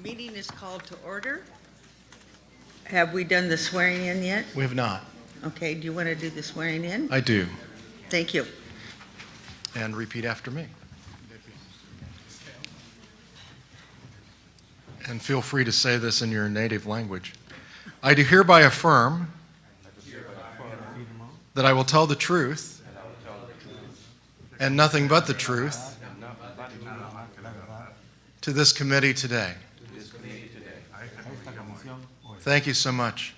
Meeting is called to order. Have we done the swearing in yet? We have not. Okay, do you want to do the swearing in? I do. Thank you. And repeat after me. And feel free to say this in your native language. I do hereby affirm that I will tell the truth and nothing but the truth to this committee today. Thank you so much.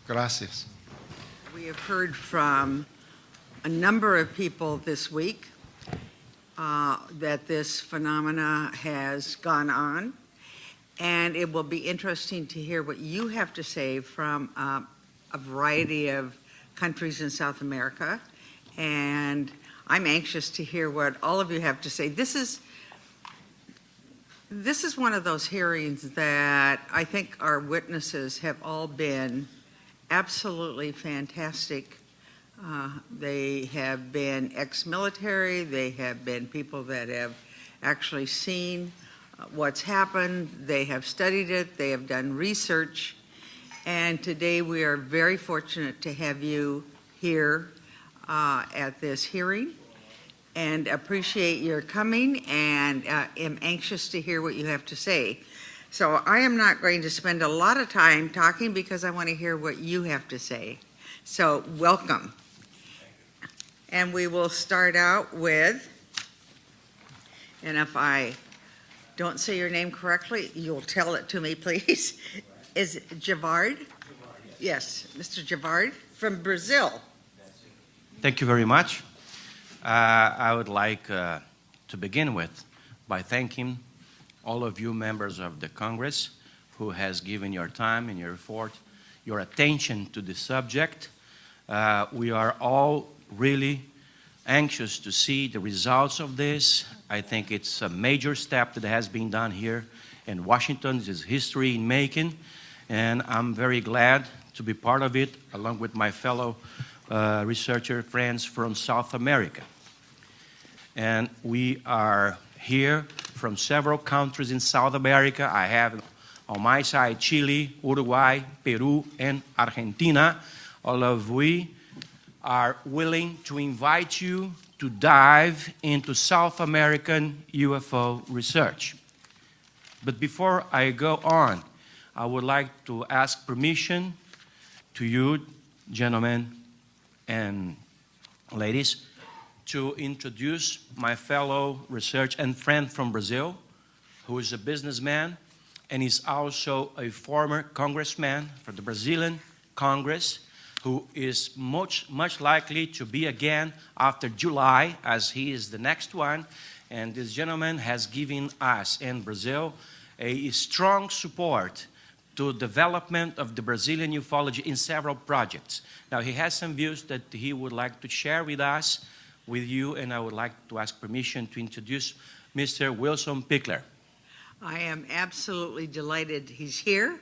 Gracias. We have heard from a number of people this week that this phenomena has gone on, and it will be interesting to hear what you have to say from a variety of countries in South America, and I'm anxious to hear what all of you have to say. This is one of those hearings that I think our witnesses have all been absolutely fantastic. They have been ex-military, they have been people that have actually seen what's happened, they have studied it, they have done research, and today we are very fortunate to have you here at this hearing, and appreciate your coming, and am anxious to hear what you have to say. So I am not going to spend a lot of time talking because I want to hear what you have to say. So welcome. And we will start out with, and if I don't say your name correctly, you'll tell it to me, please. Is it Javard? Yes, Mr. Javard from Brazil. Thank you very much. I would like to begin with by thanking all of you members of the Congress who has given your time and your effort, your attention to the subject. We are all really anxious to see the results of this. I think it's a major step that has been done here in Washington. This is history in making, and I'm very glad to be part of it along with my fellow researcher friends from South America. And we are here from several countries in South America. I have on my side Chile, Uruguay, Peru, and Argentina. All of we are willing to invite you to dive into South American UFO research. But before I go on, I would like to ask permission to you, gentlemen and ladies, to introduce my fellow researcher and friend from Brazil, who is a businessman and is also a former congressman for the Brazilian Congress, who is much likely to be again after July, as he is the next one. And this gentleman has given us in Brazil a strong support to development of the Brazilian ufology in several projects. Now, he has some views that he would like to share with us, with you, and I would like to ask permission to introduce Mr. Wilson Pickler. I am absolutely delighted he's here.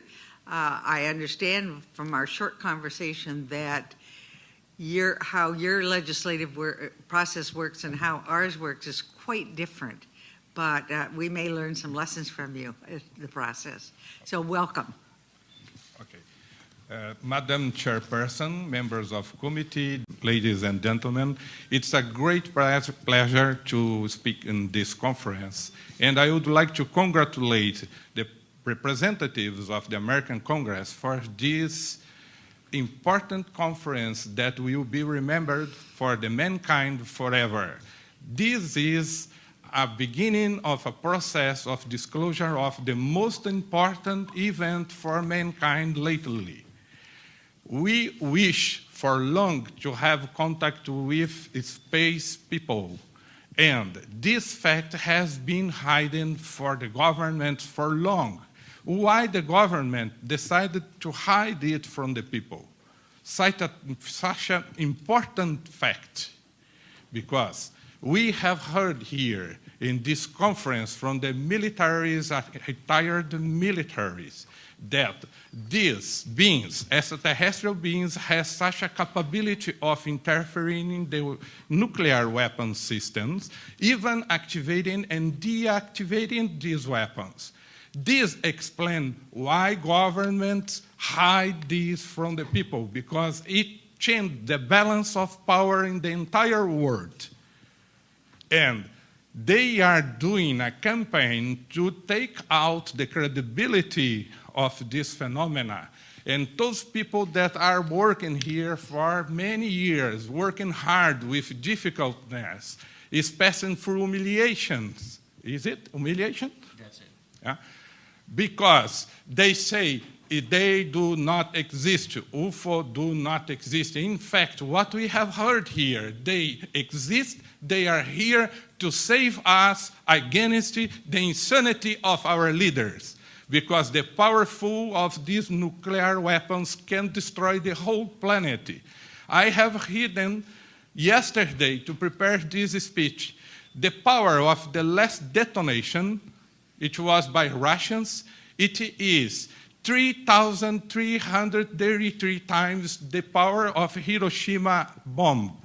I understand from our short conversation that how your legislative process works and how ours works is quite different, but we may learn some lessons from you in the process. So welcome. Okay. Madam Chairperson, members of committee, ladies and gentlemen, it's a great pleasure to speak in this conference. And I would like to congratulate the representatives of the American Congress for this important conference that will be remembered for the mankind forever. This is a beginning of a process of disclosure of the most important event for mankind lately. We wish for long to have contact with space people, and this fact has been hidden for the government for long. Why the government decided to hide it from the people? Such an important fact, because we have heard here in this conference from the militaries, retired militaries, that these beings, extraterrestrial beings, have such a capability of interfering in the nuclear weapon systems, even activating and deactivating these weapons. This explains why governments hide this from the people, because it changed the balance of power in the entire world. And they are doing a campaign to take out the credibility of this phenomena. And those people that are working here for many years, working hard with difficultness, is passing through humiliations. Is it humiliation? That's it. Yeah? Because they say they do not exist. UFO do not exist. In fact, what we have heard here, they exist. They are here to save us against the insanity of our leaders. Because the powerful of these nuclear weapons can destroy the whole planet. I have hidden yesterday to prepare this speech the power of the last detonation. It was by Russians. It is 3,333 times the power of Hiroshima bomb.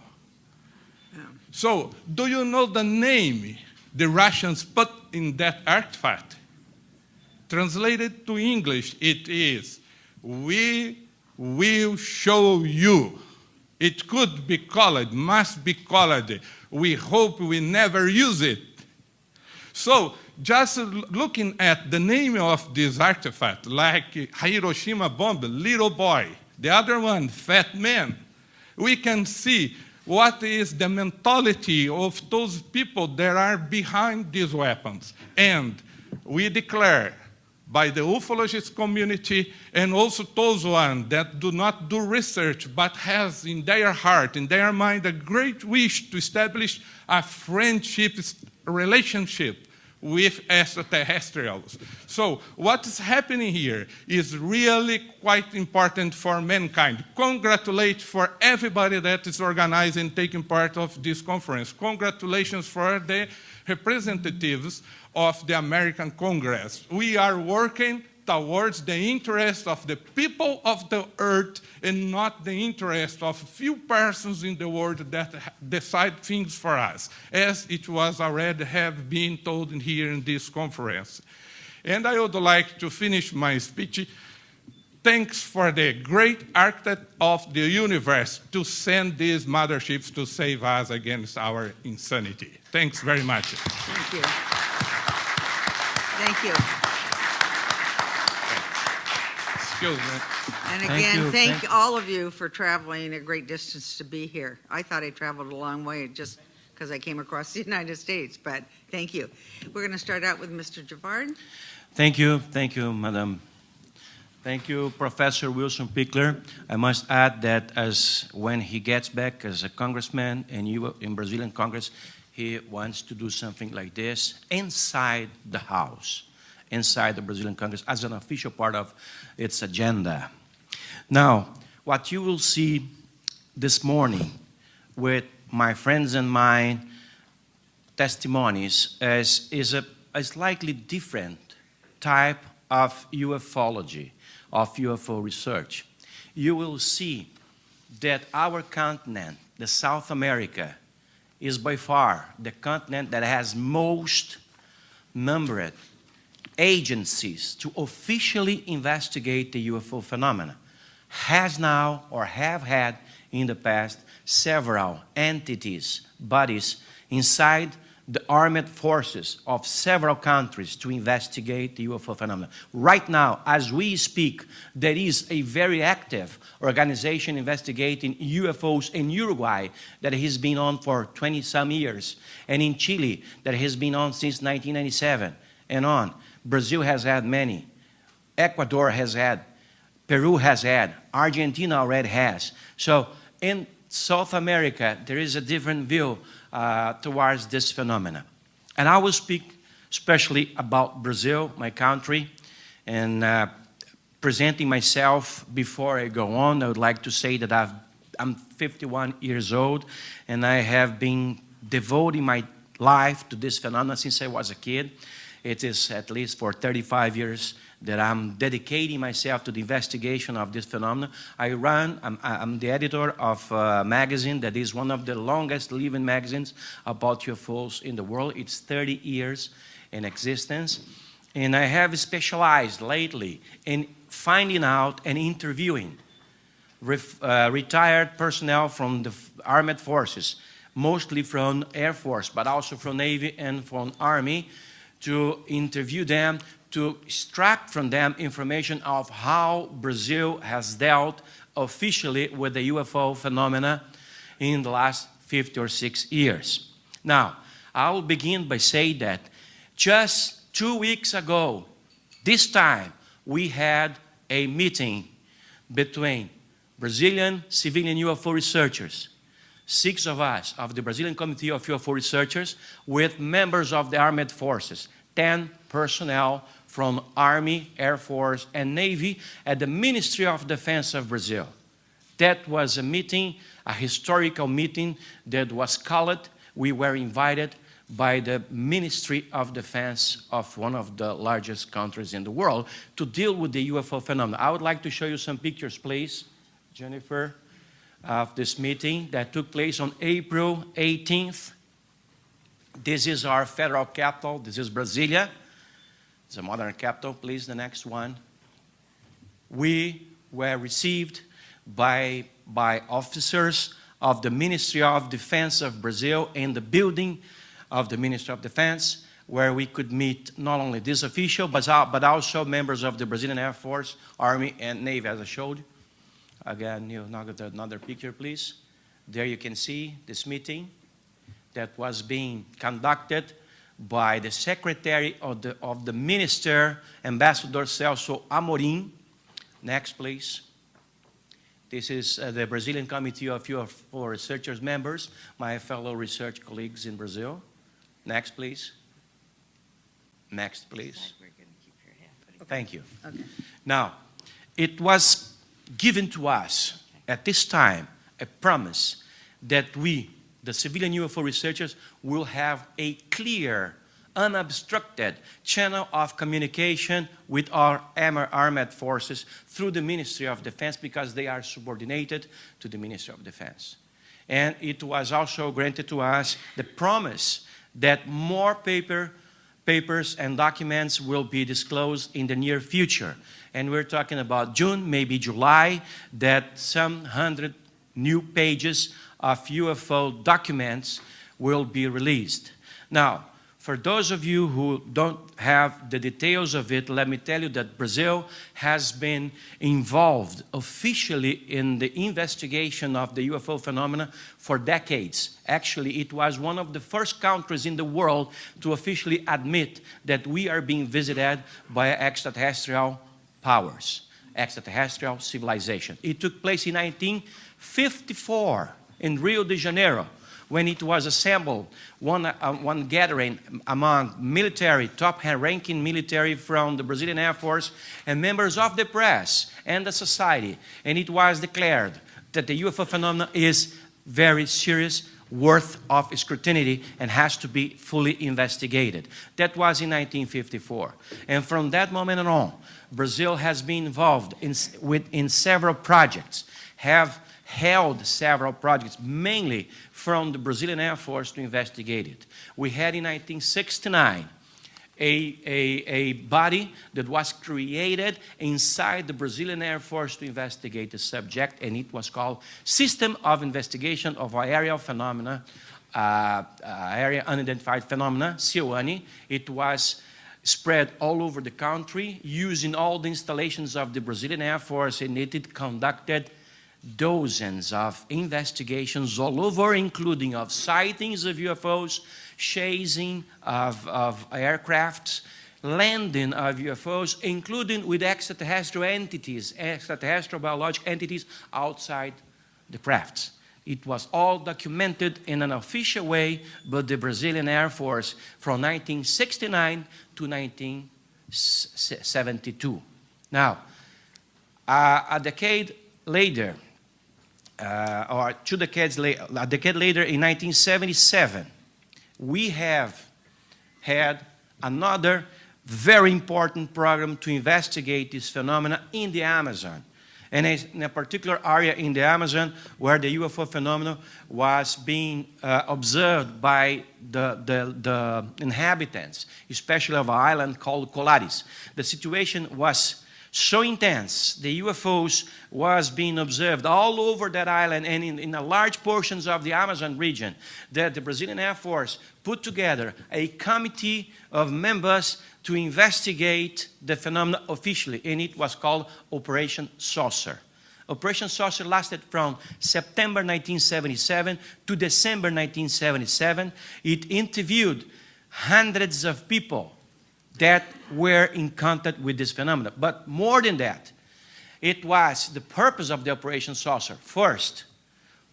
So, do you know the name the Russians put in that artifact? Translated to English, it is, "We will show you." It could be called, must be called, "We hope we never use it." So, just looking at the name of this artifact, like Hiroshima bomb, little boy, the other one, fat man, we can see what is the mentality of those people that are behind these weapons. And we declare, by the ufologist community and also those ones that do not do research but has in their heart, in their mind, a great wish to establish a friendship relationship with extraterrestrials. So what is happening here is really quite important for mankind. Congratulate for everybody that is organizing, taking part of this conference. Congratulations for the representatives of the American Congress. We are working towards the interest of the people of the earth and not the interest of a few persons in the world that decide things for us, as it was already have been told here in this conference. And I would like to finish my speech. Thanks for the great architect of the universe to send these motherships to save us against our insanity. Thanks very much. Thank you. Thank you. Excuse me. And Thank again, you. thank all of you for traveling a great distance to be here. I thought I traveled a long way just because I came across the United States, but thank you. We're going to start out with Mr. Javard. Thank you, Madam. Thank you, Professor Wilson Pickler. I must add that as when he gets back as a congressman in Brazilian Congress, he wants to do something like this inside the House, inside the Brazilian Congress, as an official part of its agenda. Now, what you will see this morning with my friends and mine testimonies is a slightly different type of ufology, of UFO research. You will see that our continent, the South America, is by far the continent that has most numbered agencies to officially investigate the UFO phenomena. Has now or have had in the past several entities, bodies inside the armed forces of several countries to investigate the UFO phenomena. Right now, as we speak, there is a very active organization investigating UFOs in Uruguay that has been on for 20-some years, and in Chile that has been on since 1997 and on. Brazil has had many. Ecuador has had. Peru has had. Argentina already has. So in South America, there is a different view towards this phenomena. And I will speak especially about Brazil, my country, and presenting myself before I go on, I would like to say that I'm 51 years old, and I have been devoting my life to this phenomenon since I was a kid. It is at least for 35 years that I'm dedicating myself to the investigation of this phenomenon. I'm the editor of a magazine that is one of the longest living magazines about UFOs in the world. It's 30 years in existence. and I have specialized lately in finding out and interviewing retired personnel from the armed forces, mostly from Air Force, but also from Navy and from Army, to interview them, to extract from them information of how Brazil has dealt officially with the UFO phenomena in the last 50 or 60 years. Now, I'll begin by saying that just 2 weeks ago, this time, we had a meeting between Brazilian civilian UFO researchers, 6 of us of the Brazilian Committee of UFO Researchers, with members of the armed forces, 10 personnel from Army, Air Force, and Navy at the Ministry of Defense of Brazil. That was a meeting, a historical meeting that was called. We were invited by the Ministry of Defense of one of the largest countries in the world to deal with the UFO phenomenon. I would like to show you some pictures, please, Jennifer, of this meeting that took place on April 18th. This is our federal capital. This is Brasilia. It's a modern capital. Please, the next one. We were received by officers of the Ministry of Defense of Brazil in the building of the Ministry of Defense, where we could meet not only this official, but also members of the Brazilian Air Force, Army, and Navy, as I showed you. Again, you now get another picture, please. There you can see this meeting that was being conducted by the Secretary of the Minister, Ambassador Celso Amorim. Next, please. This is the Brazilian Committee of UFO Researchers members, my fellow research colleagues in Brazil. Next, please. Next, please. Thank you. Okay. Now, it was given to us at this time a promise that we, the civilian UFO researchers, will have a clear, unobstructed channel of communication with our armed forces through the Ministry of Defense, because they are subordinated to the Ministry of Defense. And it was also granted to us the promise that more papers and documents will be disclosed in the near future. And we're talking about June, maybe July, that some 100 new pages of UFO documents will be released. Now, for those of you who don't have the details of it, let me tell you that Brazil has been involved officially in the investigation of the UFO phenomena for decades. Actually, it was one of the first countries in the world to officially admit that we are being visited by extraterrestrial powers, extraterrestrial civilization. It took place in 1954 in Rio de Janeiro, when it was assembled, one gathering among military, top-ranking military from the Brazilian Air Force and members of the press and the society. And it was declared that the UFO phenomenon is very serious, worth of scrutiny, and has to be fully investigated. That was in 1954. And from that moment on, Brazil has been involved in several projects, have held several projects, mainly from the Brazilian Air Force, to investigate it. We had in 1969 a body that was created inside the Brazilian Air Force to investigate the subject, and it was called System of Investigation of Aerial Phenomena, Area Unidentified Phenomena, COANI. It was spread all over the country using all the installations of the Brazilian Air Force, and it conducted dozens of investigations all over, including of sightings of UFOs, chasing of aircrafts, landing of UFOs, including with extraterrestrial entities, extraterrestrial biological entities outside the crafts. It was all documented in an official way by the Brazilian Air Force from 1969 to 1972. Now, a decade later, or 2 decades later, a decade later, in 1977, we have had another very important program to investigate this phenomena in the Amazon. and in a particular area in the Amazon where the UFO phenomenon was being observed by the inhabitants, especially of an island called Colares. The situation was so intense, the UFOs was being observed all over that island and in a large portions of the Amazon region, that the Brazilian Air Force put together a committee of members to investigate the phenomenon officially, and it was called Operation Saucer. Operation Saucer lasted from September 1977 to December 1977. It interviewed hundreds of people that were in contact with this phenomenon. But more than that, it was the purpose of the Operation Saucer, first,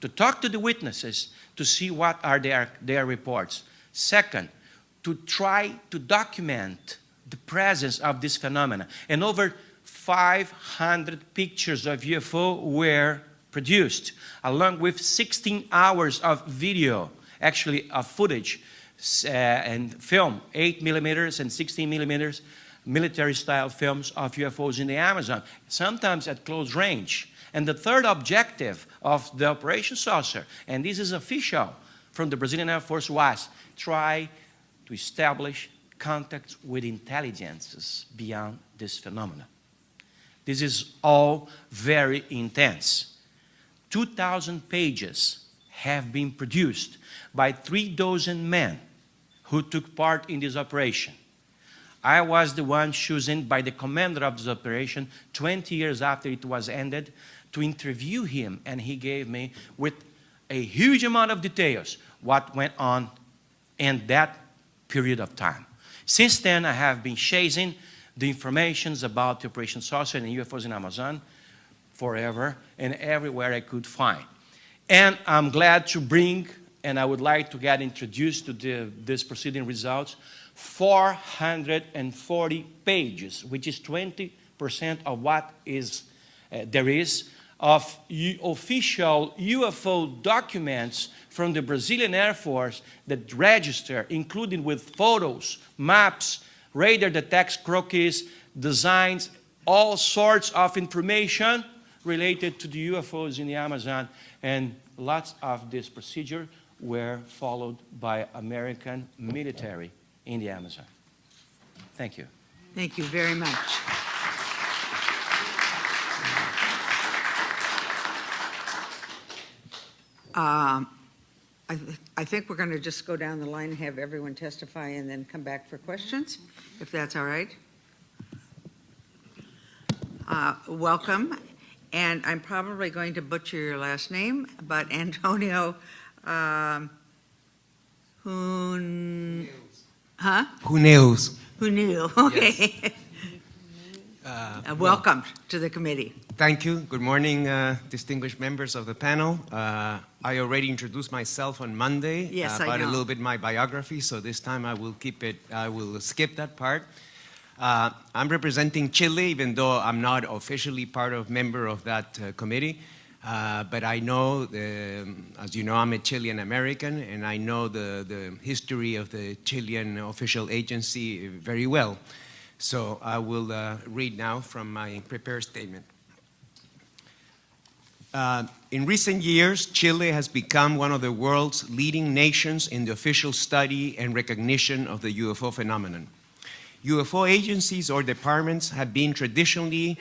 to talk to the witnesses to see what are their reports. Second, to try to document the presence of this phenomena. And over 500 pictures of UFO were produced, along with 16 hours of video, actually of footage, and film, 8 millimeters and 16 millimeters, military-style films of UFOs in the Amazon, sometimes at close range. And the third objective of the Operation Saucer, and this is official from the Brazilian Air Force, was try to establish contacts with intelligences beyond this phenomenon. This is all very intense. 2,000 pages have been produced by 36 men who took part in this operation. I was the one chosen by the commander of this operation 20 years after it was ended to interview him, and he gave me, with a huge amount of details, what went on in that period of time. Since then, I have been chasing the information about the Operation Saucer and UFOs in Amazon forever and everywhere I could find. And I'm glad to bring, and I would like to get introduced to this proceeding results, 440 pages, which is 20% of what there is of official UFO documents from the Brazilian Air Force that register, including with photos, maps, radar detects croquis, designs, all sorts of information related to the UFOs in the Amazon, and lots of this procedure were followed by American military in the Amazon. Thank you. Thank you very much. I think we're going to just go down the line and have everyone testify and then come back for questions, if that's all right. Welcome. And I'm probably going to butcher your last name, but Antonio Who knows? Who knew? Okay. Yes. Welcome to the committee. Thank you. Good morning, distinguished members of the panel. I already introduced myself on Monday Yes, I about a know. little bit my biography, so this time I will skip that part. I'm representing Chile, even though I'm not officially member of that committee. But I know, as you know, I'm a Chilean American, and I know the history of the Chilean official agency very well. So I will read now from my prepared statement. In recent years, Chile has become one of the world's leading nations in the official study and recognition of the UFO phenomenon. UFO agencies or departments have been traditionally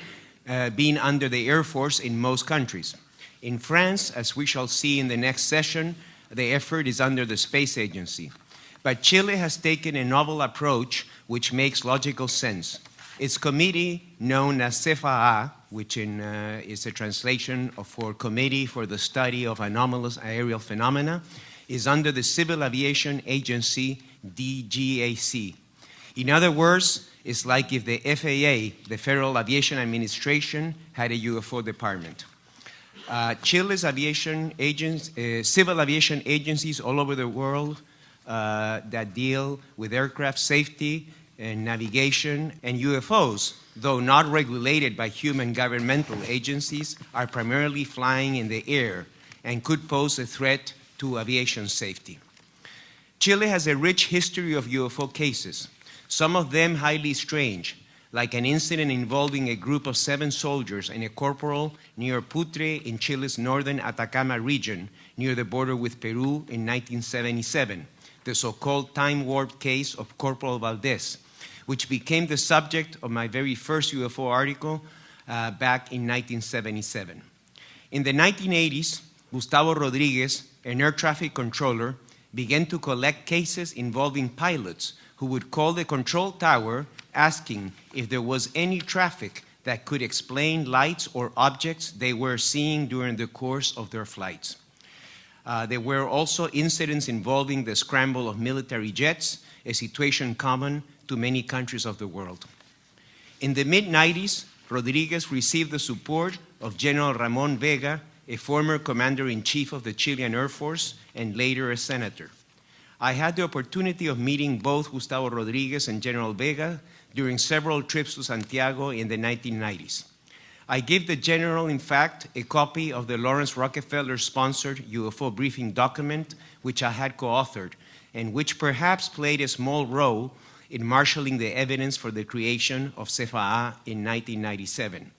been under the Air Force in most countries. In France, as we shall see in the next session, the effort is under the Space Agency. But Chile has taken a novel approach which makes logical sense. Its committee, known as CFAA, which is a translation for Committee for the Study of Anomalous Aerial Phenomena, is under the Civil Aviation Agency, DGAC. In other words, it's like if the FAA, the Federal Aviation Administration, had a UFO department. Chile's civil aviation agencies all over the world that deal with aircraft safety and navigation and UFOs, though not regulated by human governmental agencies, are primarily flying in the air and could pose a threat to aviation safety. Chile has a rich history of UFO cases, some of them highly strange, like an incident involving a group of 7 soldiers and a corporal near Putre in Chile's northern Atacama region, near the border with Peru in 1977, the so-called time-warped case of Corporal Valdez, which became the subject of my very first UFO article back in 1977. In the 1980s, Gustavo Rodriguez, an air traffic controller, began to collect cases involving pilots who would call the control tower asking if there was any traffic that could explain lights or objects they were seeing during the course of their flights. There were also incidents involving the scramble of military jets, a situation common to many countries of the world. In the mid-90s, Rodriguez received the support of General Ramon Vega, a former commander-in-chief of the Chilean Air Force and later a senator. I had the opportunity of meeting both Gustavo Rodriguez and General Vega during several trips to Santiago in the 1990s. I gave the general, in fact, a copy of the Lawrence Rockefeller-sponsored UFO briefing document, which I had co-authored, and which perhaps played a small role in marshaling the evidence for the creation of CFA in 1997.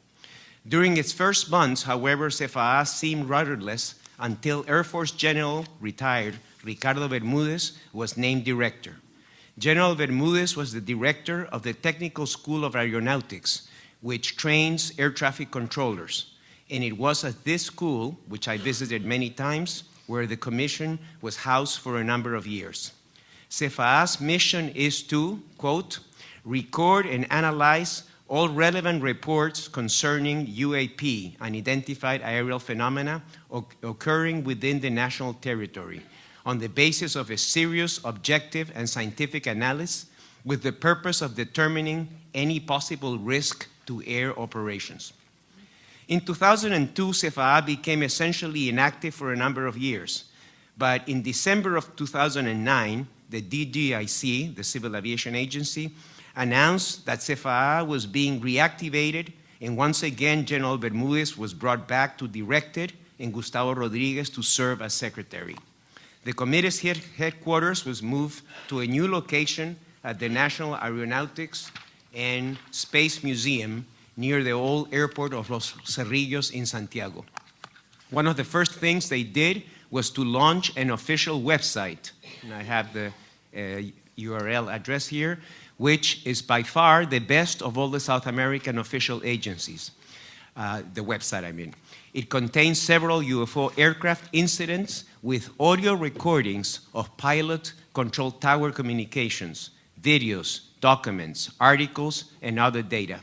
During its first months, however, CFA seemed rudderless until Air Force General retired Ricardo Bermudez was named director. General Bermudez was the director of the Technical School of Aeronautics, which trains air traffic controllers. And it was at this school, which I visited many times, where the commission was housed for a number of years. CFA's mission is to, quote, record and analyze all relevant reports concerning UAP, unidentified aerial phenomena occurring within the national territory, on the basis of a serious, objective, and scientific analysis with the purpose of determining any possible risk to air operations. In 2002, CFA became essentially inactive for a number of years, but in December of 2009, the DGIC, the Civil Aviation Agency, announced that CFA was being reactivated, and once again, General Bermudez was brought back to direct it, and Gustavo Rodriguez to serve as secretary. The committee's headquarters was moved to a new location at the National Aeronautics and Space Museum near the old airport of Los Cerrillos in Santiago. One of the first things they did was to launch an official website, and I have the URL address here, which is by far the best of all the South American official agencies, the website, I mean. It contains several UFO aircraft incidents with audio recordings of pilot control tower communications, videos, documents, articles, and other data.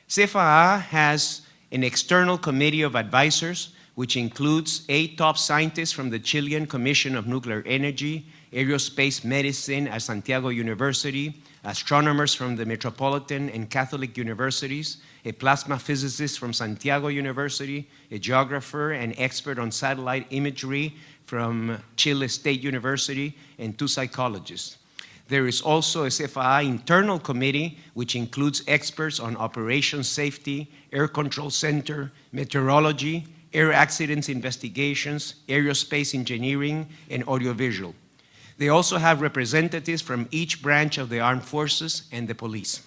CFA has an external committee of advisors, which includes 8 top scientists from the Chilean Commission of Nuclear Energy, Aerospace Medicine at Santiago University, astronomers from the Metropolitan and Catholic universities, a plasma physicist from Santiago University, a geographer and expert on satellite imagery from Chile State University, and 2 psychologists. There is also a CFA internal committee, which includes experts on operations safety, air control center, meteorology, air accidents investigations, aerospace engineering, and audiovisual. They also have representatives from each branch of the armed forces and the police.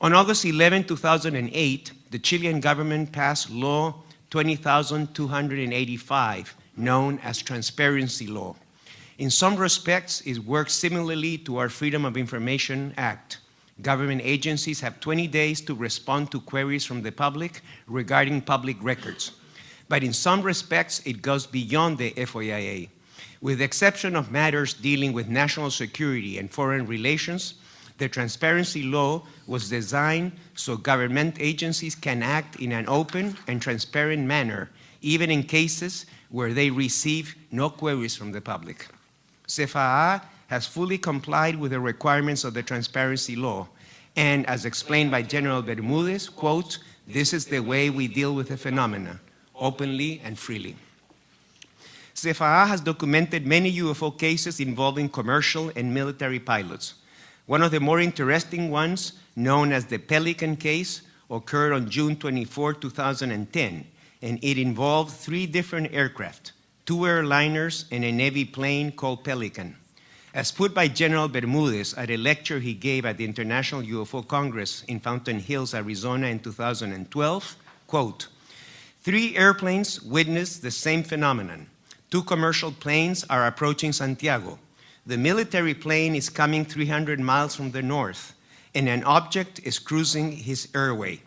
On August 11, 2008, the Chilean government passed Law 20,285, known as Transparency Law. In some respects, it works similarly to our Freedom of Information Act. Government agencies have 20 days to respond to queries from the public regarding public records. But in some respects, it goes beyond the FOIA. With the exception of matters dealing with national security and foreign relations, the Transparency Law was designed so government agencies can act in an open and transparent manner, even in cases where they receive no queries from the public. CFA has fully complied with the requirements of the Transparency Law, and as explained by General Bermudez, quote, "This is the way we deal with the phenomena, openly and freely." CFA has documented many UFO cases involving commercial and military pilots. One of the more interesting ones, known as the Pelican case, occurred on June 24, 2010, and it involved 3 different aircraft, 2 airliners and a Navy plane called Pelican. As put by General Bermudez at a lecture he gave at the International UFO Congress in Fountain Hills, Arizona in 2012, quote, 3 airplanes witnessed the same phenomenon. 2 commercial planes are approaching Santiago. The military plane is coming 300 miles from the north, and an object is cruising his airway.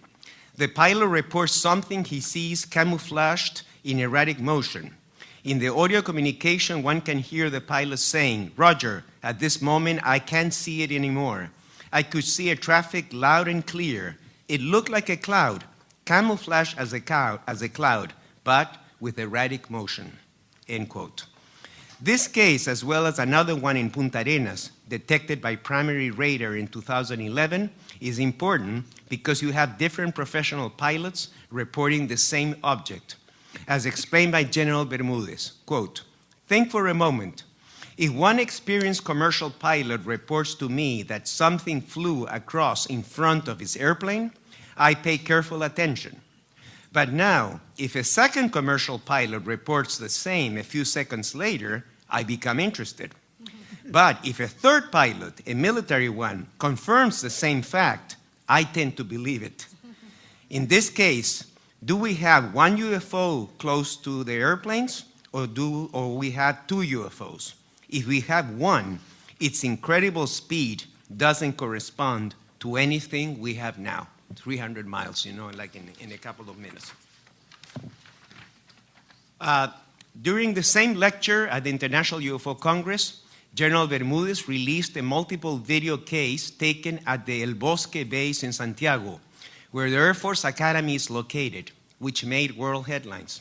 The pilot reports something he sees camouflaged in erratic motion. In the audio communication, one can hear the pilot saying, Roger, at this moment I can't see it anymore. I could see a traffic loud and clear. It looked like a cloud, camouflaged as a cloud, but with erratic motion, end quote. This case, as well as another one in Punta Arenas, detected by primary radar in 2011, is important because you have different professional pilots reporting the same object. As explained by General Bermudez, quote, think for a moment. If one experienced commercial pilot reports to me that something flew across in front of his airplane, I pay careful attention. But now, if a second commercial pilot reports the same a few seconds later, I become interested. But if a third pilot, a military one, confirms the same fact, I tend to believe it. In this case, do we have 1 UFO close to the airplanes, or we have 2 UFOs? If we have 1, its incredible speed doesn't correspond to anything we have now. 300 miles, like in a couple of minutes. During the same lecture at the International UFO Congress, General Bermudez released a multiple video case taken at the El Bosque base in Santiago, where the Air Force Academy is located, which made world headlines.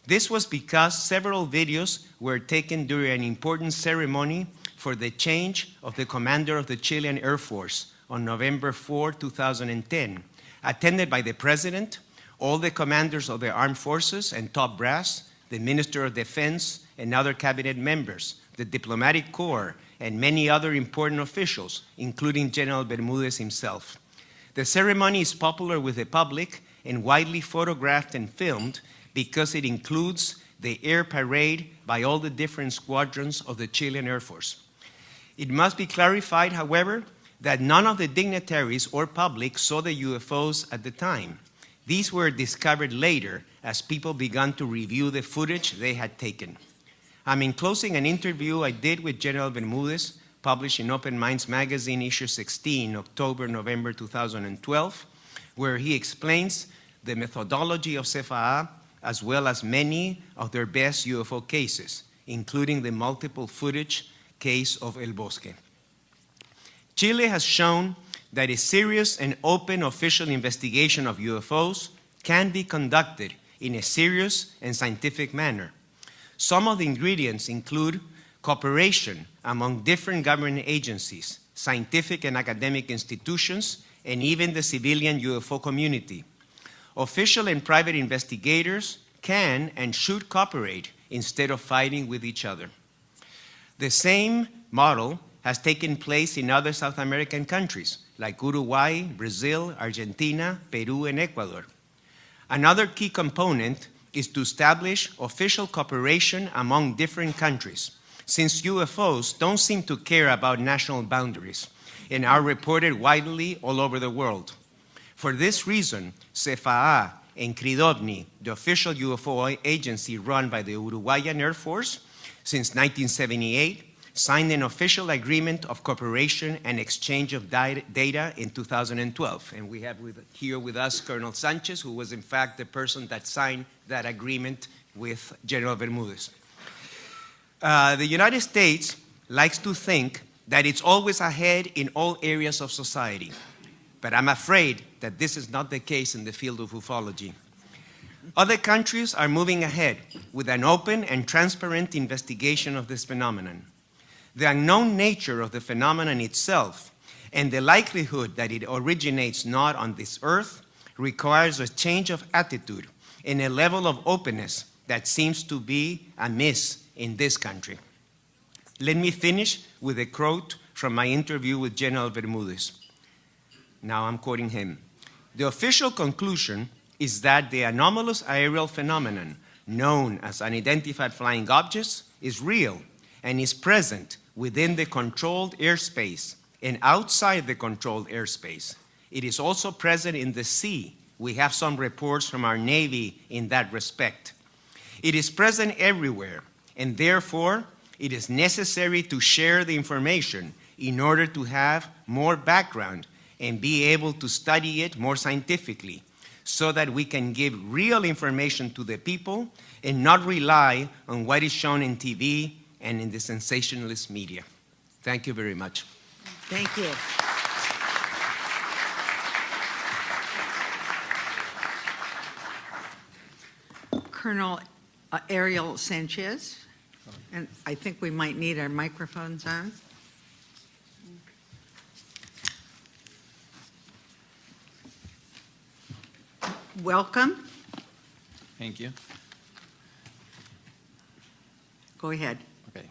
This was because several videos were taken during an important ceremony for the change of the commander of the Chilean Air Force on November 4, 2010, attended by the President, all the commanders of the armed forces and top brass, the Minister of Defense and other cabinet members, the diplomatic corps, and many other important officials, including General Bermudez himself. The ceremony is popular with the public and widely photographed and filmed because it includes the air parade by all the different squadrons of the Chilean Air Force. It must be clarified, however, that none of the dignitaries or public saw the UFOs at the time. These were discovered later as people began to review the footage they had taken. I'm enclosing an interview I did with General Bermudez, published in Open Minds magazine, issue 16, October-November 2012, where he explains the methodology of CFAA, as well as many of their best UFO cases, including the multiple footage case of El Bosque. Chile has shown that a serious and open official investigation of UFOs can be conducted in a serious and scientific manner. Some of the ingredients include cooperation among different government agencies, scientific and academic institutions, and even the civilian UFO community. Official and private investigators can and should cooperate instead of fighting with each other. The same model has taken place in other South American countries like Uruguay, Brazil, Argentina, Peru, and Ecuador. Another key component is to establish official cooperation among different countries, since UFOs don't seem to care about national boundaries and are reported widely all over the world. For this reason, CFAA and CRIDOVNI, the official UFO agency run by the Uruguayan Air Force since 1978, signed an official agreement of cooperation and exchange of data in 2012. And we have here with us Colonel Sanchez, who was in fact the person that signed that agreement with General Bermudez. The United States likes to think that it's always ahead in all areas of society. But I'm afraid that this is not the case in the field of ufology. Other countries are moving ahead with an open and transparent investigation of this phenomenon. The unknown nature of the phenomenon itself and the likelihood that it originates not on this earth requires a change of attitude and a level of openness that seems to be amiss in this country. Let me finish with a quote from my interview with General Bermudez. Now I'm quoting him. The official conclusion is that the anomalous aerial phenomenon known as unidentified flying objects is real and is present within the controlled airspace and outside the controlled airspace. It is also present in the sea. We have some reports from our Navy in that respect. It is present everywhere, and therefore it is necessary to share the information in order to have more background and be able to study it more scientifically so that we can give real information to the people and not rely on what is shown in TV and in the sensationalist media. Thank you very much. Thank you. Colonel Ariel Sanchez, and I think we might need our microphones on. Welcome. Thank you. Go ahead. Okay.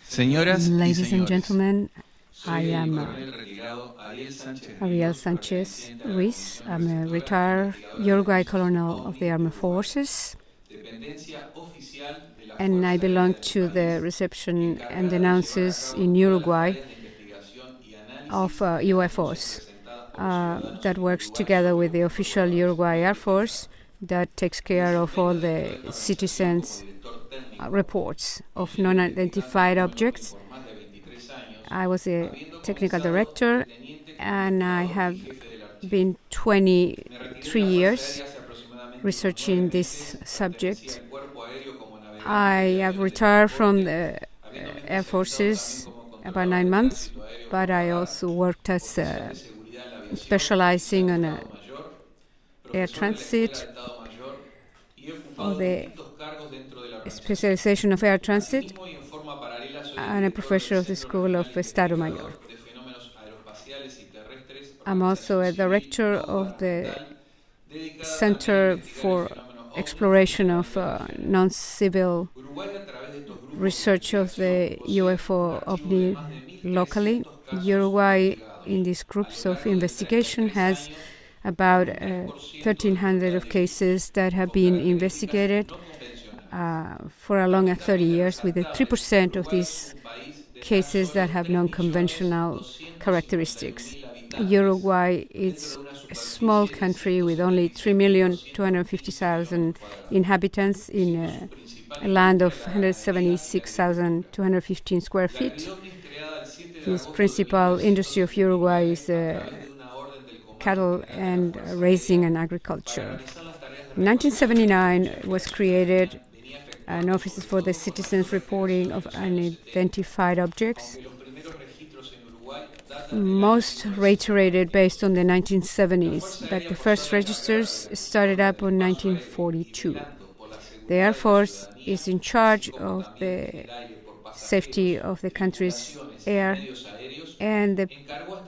Señoras y Ladies and señores, gentlemen, I soy el am coronel retirado Ariel Sánchez Ariel Sanchez Ruiz. I'm a retired Uruguay colonel of the Armed Forces, dependencia oficial de la and I Fuerza belong Aérea to the reception and announces in Uruguay de investigación y análisis of UFOs that works together with the official Uruguay Air Force that takes care of all the citizens' reports of non-identified objects. por más de 23 años, I was a technical director, and I have been 23 years hace aproximadamente researching this subject. el cuerpo aéreo como navegante I have retired from the Air Forces about 9 months, but I also worked as de seguridad en la aviación specializing on Mayor, air profesor de la Escuela transit, de Estado Mayor y he or ocupado the distintos cargos dentro de la organización. specialization of air transit, Asimismo, y en forma paralela, soy and a director professor of the del Centro School of Regional Estado Investigador Mayor. de Fenómenos Aeroespaciales y Terrestres, I'm also a organización director civil of the gubernamental dedicada Center también a investigar el for fenómeno ovni Exploration of y non-civil Uruguay, a través de estos grupos research of the UFO ovni locally. 1.300 Uruguay, in these groups of investigation, has about 1,300 of cases that have been investigated for a long 30 years, with 3% of these cases that have non-conventional characteristics. Uruguay is a small country with only 3,250,000 inhabitants in a land of 176,215 square feet. This principal industry of Uruguay is cattle and raising and agriculture. In 1979 was created an Office for the Citizens Reporting of Unidentified Objects, most reiterated based on the 1970s, but the first registers started up in 1942. The Air Force is in charge of the safety of the country's air and the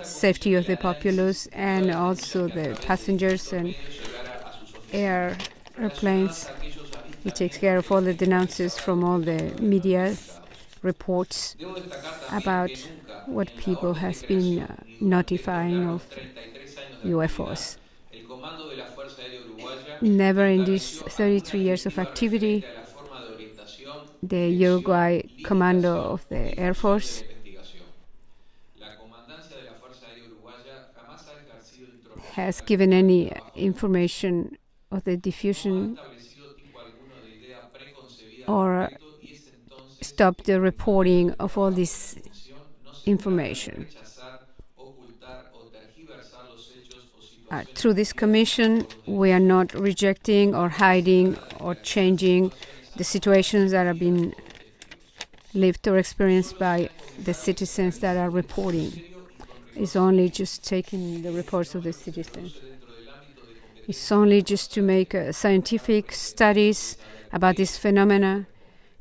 safety of the populace, and also the passengers and airplanes. It takes care of all the denounces from all the media reports about what people has been notifying of UFOs. Never in these 33 years of activity, the Uruguay Commando of the Air Force has given any information of the diffusion or stopped the reporting of all this information. Through this commission, we are not rejecting or hiding or changing the situations that have been lived or experienced by the citizens that are reporting. It's only just taking the reports of the citizens. It's only just to make scientific studies about this phenomena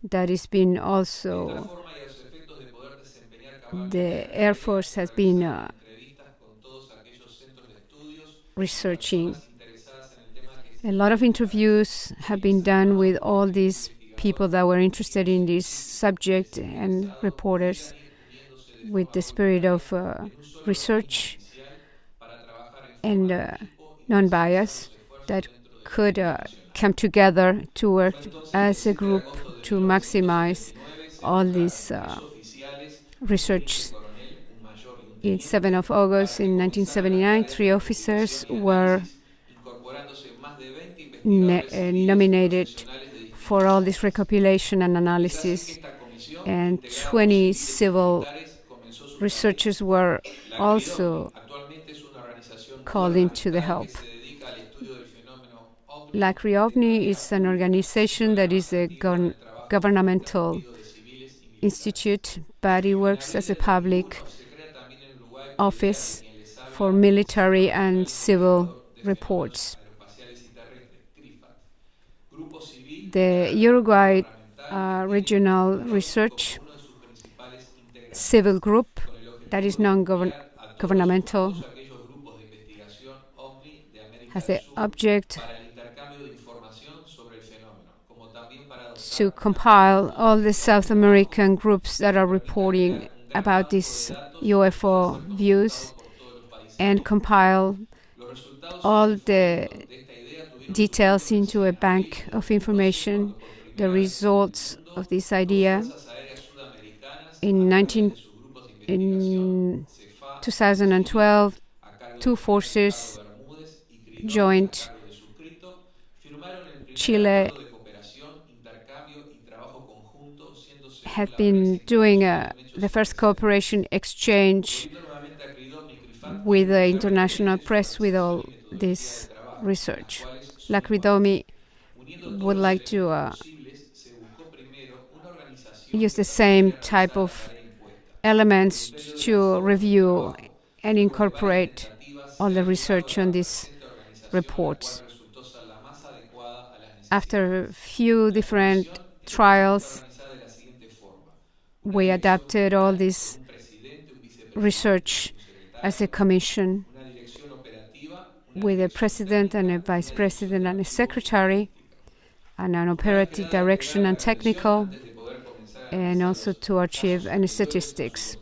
that has been also, the Air Force has been researching. A lot of interviews have been done with all these people that were interested in this subject and reporters with the spirit of research and non-bias that could come together to work as a group to maximize all these research. In 7th of August in 1979, 3 officers were nominated for all this recopilation and analysis, and 20 civil researchers were also called into the help. La CRIOVNI is an organization that is a governmental institute, but it works as a public office for military and civil reports. The Uruguay Regional Research Civil Group, that is non-governmental, has the object to compile all the South American groups that are reporting about these UFO views and compile all the details into a bank of information. The results of this idea in 2012, 2 forces joined Chile, had been doing the first cooperation exchange with the international press with all this research. La CRIOVNI would like to use the same type of elements to review and incorporate all the research on these reports. After a few different trials, we adapted all this research as a commission with a president and a vice president and a secretary, and an operative direction and technical, and also to achieve any statistics.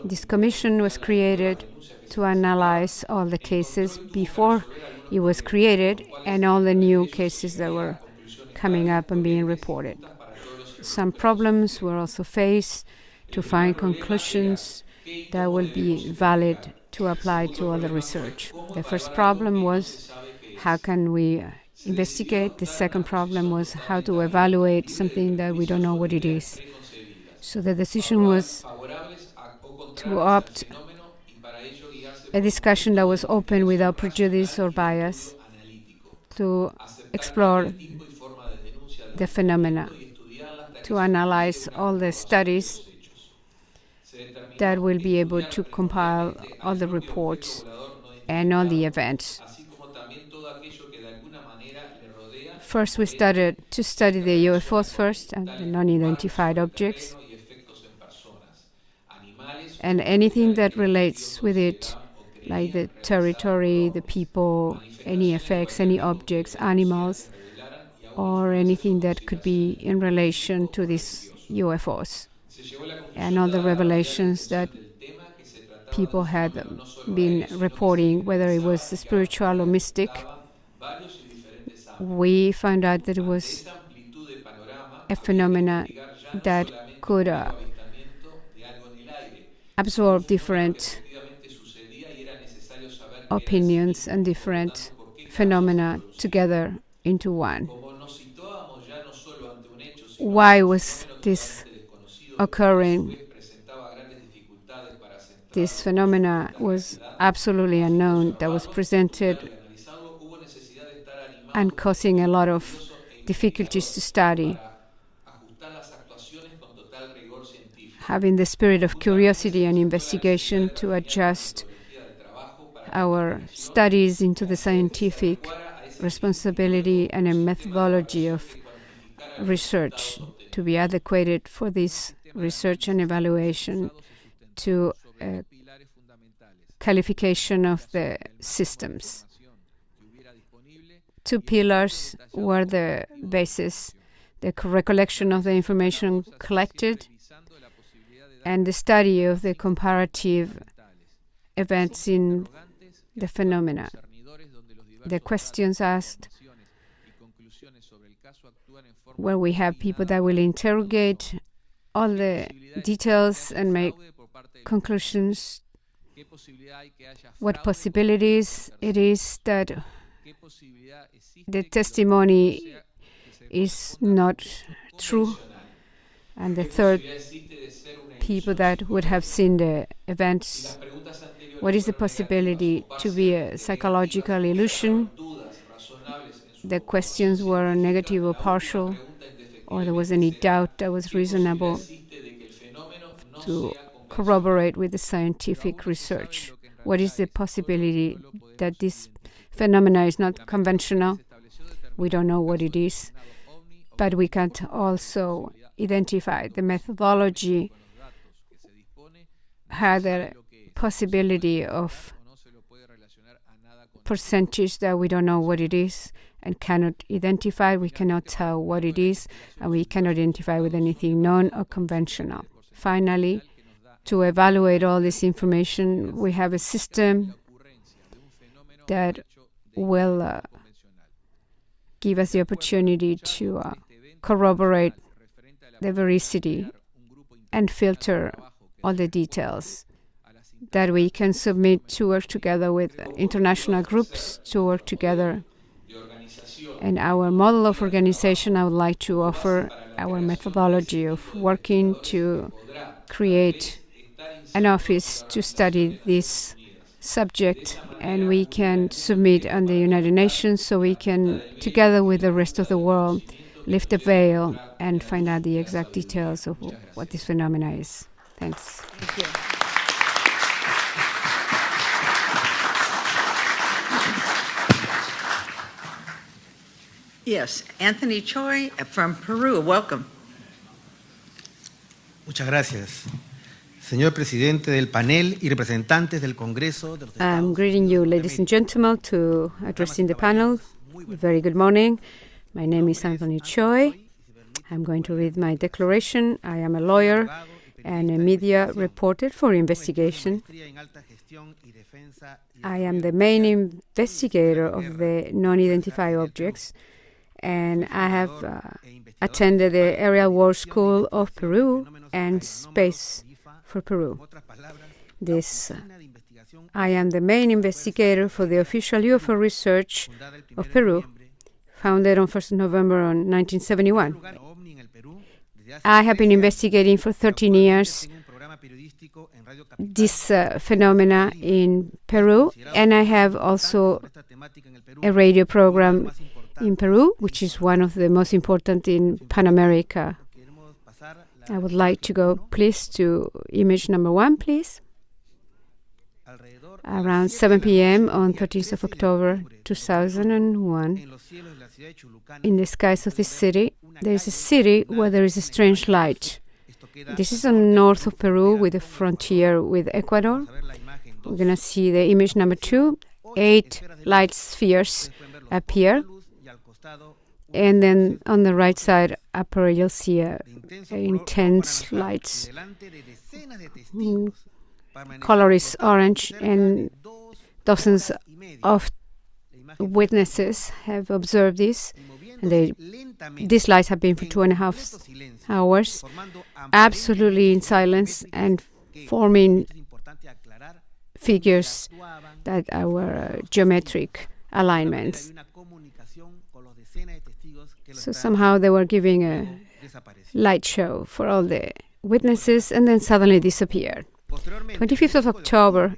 This commission was created to analyze all the cases before it was created and all the new cases that were coming up and being reported. Some problems were also faced to find conclusions that will be valid to apply to all the research. The first problem was how can we investigate? The second problem was how to evaluate something that we don't know what it is. So the decision was to opt a discussion that was open without prejudice or bias to explore the phenomena, to analyze all the studies that will be able to compile all the reports and all the events. First, we started to study the UFOs first and the non-identified objects, and anything that relates with it, like the territory, the people, any effects, any objects, animals, or anything that could be in relation to these UFOs, and all the revelations that people had been reporting, whether it was spiritual or mystic. We found out that it was a phenomena that could absorb different opinions and different phenomena together into one. Why was this occurring? This phenomena was absolutely unknown, that was presented and causing a lot of difficulties to study. Having the spirit of curiosity and investigation to adjust our studies into the scientific responsibility and a methodology of research to be adequate for this research and evaluation to qualification of the systems. 2 pillars were the basis: the recollection of the information collected and the study of the comparative events in the phenomena. The questions asked where we have people that will interrogate all the details and make conclusions, what possibilities it is that the testimony is not true, and the third, people that would have seen the events, what is the possibility to be a psychological illusion? The questions were negative or partial, or there was any doubt that was reasonable to corroborate with the scientific research. What is the possibility that this phenomena is not conventional? We don't know what it is, but we can also identify the methodology, had a possibility of percentage that we don't know what it is and cannot identify. We cannot tell what it is, and we cannot identify with anything known or conventional. Finally, to evaluate all this information, we have a system that will give us the opportunity to corroborate the veracity and filter all the details that we can submit to work together with international groups to work together. And our model of organization, I would like to offer our methodology of working to create an office to study this subject, and we can submit on the United Nations so we can, together with the rest of the world, lift the veil and find out the exact details of what this phenomena is. Thanks. Thank you. Yes, Anthony Choi from Peru. Welcome. Muchas gracias. Señor presidente del panel y representantes del Congreso de los Estados I'm greeting you, ladies and gentlemen, to addressing the panel. Very good morning. My name is Anthony Choi. I'm going to read my declaration. I am a lawyer and a media reporter for investigation. I am the main investigator of the non-identified objects, and I have attended the Aerial War School of Peru and Space for Peru. I am the main investigator for the official UFO research of Peru, founded on 1st November 1971. I have been investigating for 13 years this phenomena in Peru, and I have also a radio program in Peru, which is one of the most important in Pan America. I would like to go, please, to image number 1, please. Around 7 p.m. on 13th of October 2001, in the skies of this city, there is a city where there is a strange light. This is on north of Peru with the frontier with Ecuador. We're going to see the image number 2. 8 light spheres appear. And then on the right side upper, you'll see intense lights. Color is orange, and dozens of witnesses have observed this. And these lights have been for 2.5 hours, absolutely in silence and forming figures that are geometric alignments. So somehow they were giving a light show for all the witnesses, and then suddenly disappeared. 25th of October,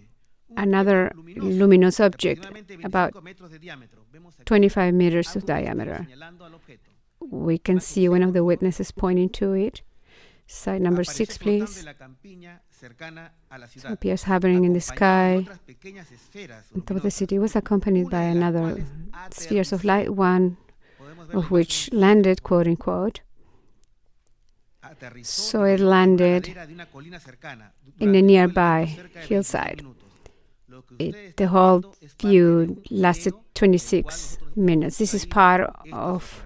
another luminous object about 25 meters of diameter. We can see one of the witnesses pointing to it. Slide number 6, please. So it appears hovering in the sky on top of the city. It was accompanied by another spheres of light, one of which landed, quote unquote. So it landed in a nearby hillside. The whole view lasted 26 minutes. This is part of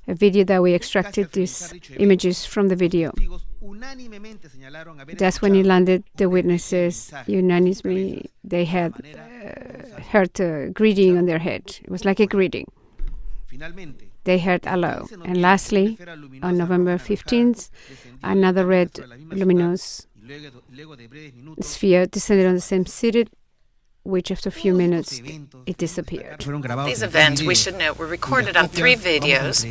a video that we extracted these images from the video. That's when it landed. The witnesses unanimously, they had heard a greeting on their head. It was like a greeting. they heard a low. And lastly, on November 15th, another red luminous sphere descended on the same city, which after a few minutes, it disappeared. These events, we should note, were recorded on 3 videos,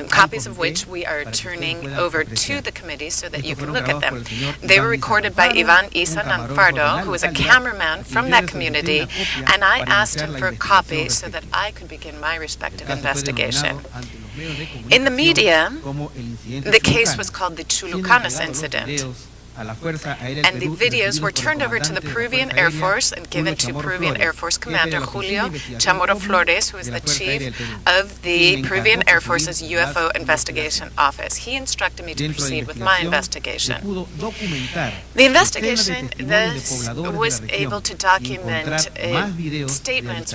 copies of which we are turning over to the committee so that you can look at them. They were recorded by Ivan Isa Nanfardo, who is a cameraman from that community, and I asked him for a copy so that I could begin my respective investigation. In the media, the case was called the Chulucanas incident. And the videos were turned over to the Peruvian Air Force and given to Peruvian Air Force Commander Julio Chamorro Flores, who is the chief of the Peruvian Air Force's UFO Investigation Office. He instructed me to proceed with my investigation. The investigation thus was able to document statements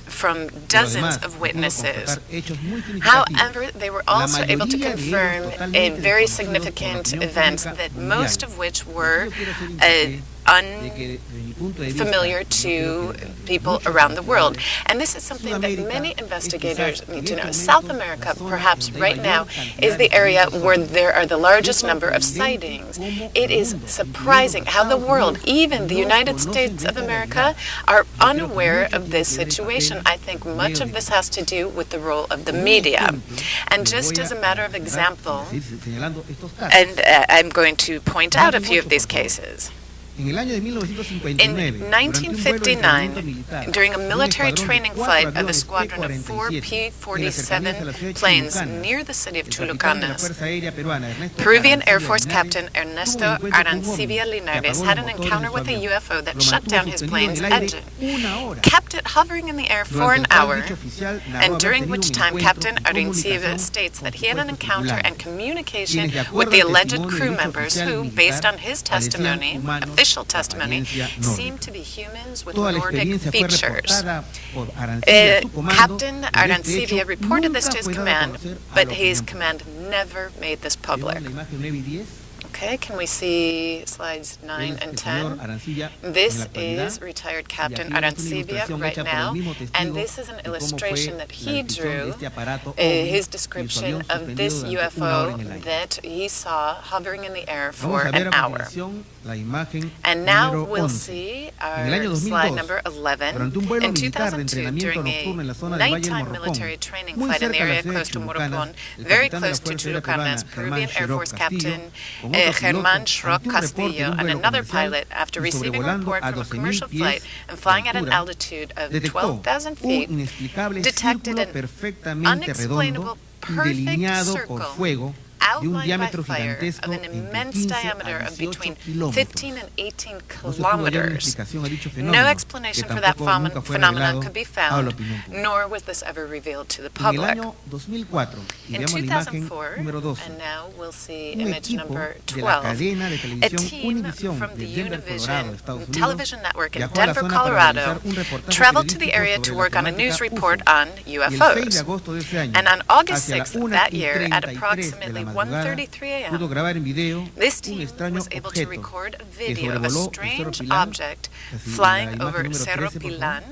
from dozens of witnesses. However, they were also able to confirm very significant events, that most of which were unfamiliar to people around the world. And this is something that many investigators need to know. South America, perhaps right now, is the area where there are the largest number of sightings. It is surprising how the world, even the United States of America, are unaware of this situation. I think much of this has to do with the role of the media. And just as a matter of example, and I'm going to point out a few of these cases. In 1959, during a military training flight of a squadron of 4 P-47 planes near the city of Chulucanas, Peruvian Air Force Captain Ernesto Arancibia Linares had an encounter with a UFO that shut down his plane's engine, kept it hovering in the air for an hour, and during which time Captain Arancibia states that he had an encounter and communication with the alleged crew members who, based on his testimony, official testimony, seemed to be humans with Nordic features. Captain Arancibia reported this to his command, but his command never made this public. Okay, can we see slides 9 and 10? This is retired Captain Arancibia right now, and this is an illustration that he drew, his description of this UFO that he saw hovering in the air for an hour. And now we'll see our slide number 11. In 2002, during a nighttime military training flight in the area close to Morocón, very close to Chulucanas, Peruvian Air Force Captain Germán Schrock Castillo and another pilot, after receiving a report from a commercial flight and flying at an altitude of 12,000 feet, detected an unexplainable perfect circle outlined by fire of an immense diameter of between 15 and 18 kilometers. No explanation for that phenomenon could be found, nor was this ever revealed to the public. In 2004, and now we'll see image number 12, a team from the Univision television network in Denver, Colorado, traveled to the area to work on a news report on UFOs. And on August 6th of that year, at approximately 1:33 a.m., this team was able to record a video of a strange object flying over Cerro Pilán,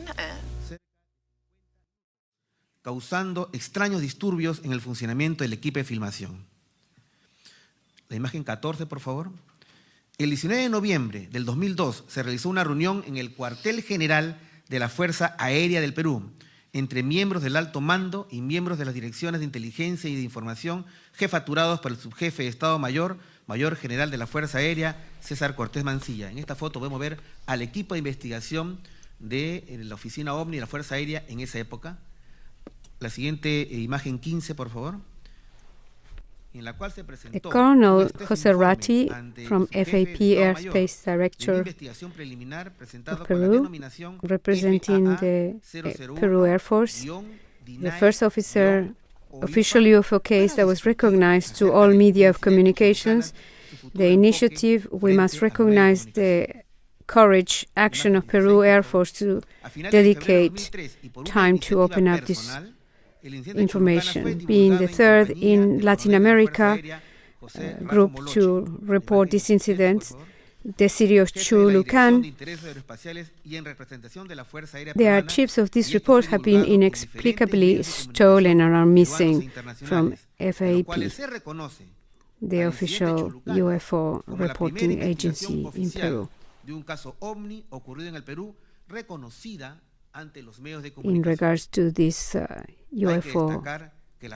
causando extraños disturbios en el funcionamiento del equipo de filmación. La imagen 14, por favor. El 19 de noviembre del 2002 se realizó una reunión en el cuartel general de la Fuerza Aérea del Perú, entre miembros del alto mando y miembros de las direcciones de inteligencia y de información, jefaturados por el subjefe de Estado Mayor, Mayor General de la Fuerza Aérea, César Cortés Mancilla. En esta foto podemos ver al equipo de investigación de la oficina OVNI de la Fuerza Aérea en esa época. La siguiente imagen 15, por favor. The Colonel José Ratti, from FAP Airspace Director of Peru, representing the Peru Air Force, the first official UFO case that was recognized to all media of communications. The initiative, we must recognize the courage, action of Peru Air Force to dedicate time to open up this information, being the third in Latin America group to report these incidents. the city of Chulucan. The archives of this report have been inexplicably stolen and are missing from FAP, the official UFO reporting agency in Peru. In regards to this UFO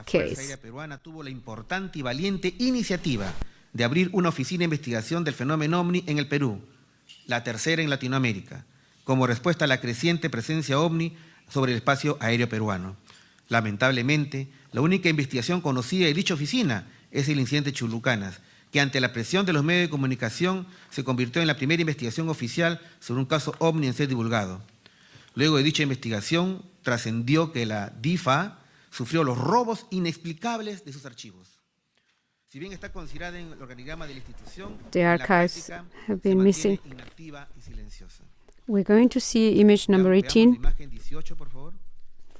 case, tuvo la importante y valiente iniciativa de abrir una oficina de investigación del fenómeno ovni en el Perú, la tercera en Latinoamérica, como respuesta a la creciente presencia ovni sobre el espacio aéreo peruano. Lamentablemente, la única investigación conocida de dicha oficina es el incidente Chulucanas, que ante la presión de los medios de comunicación se convirtió en la primera investigación oficial sobre un caso ovni en ser divulgado. Luego de dicha investigación, trascendió que la DIFA sufrió los robos inexplicables de sus archivos. Si bien está considerada en el organigrama de la institución, the archives have been missing. inactiva y silenciosa. We're going to see image number 18, Imagen 18, por favor.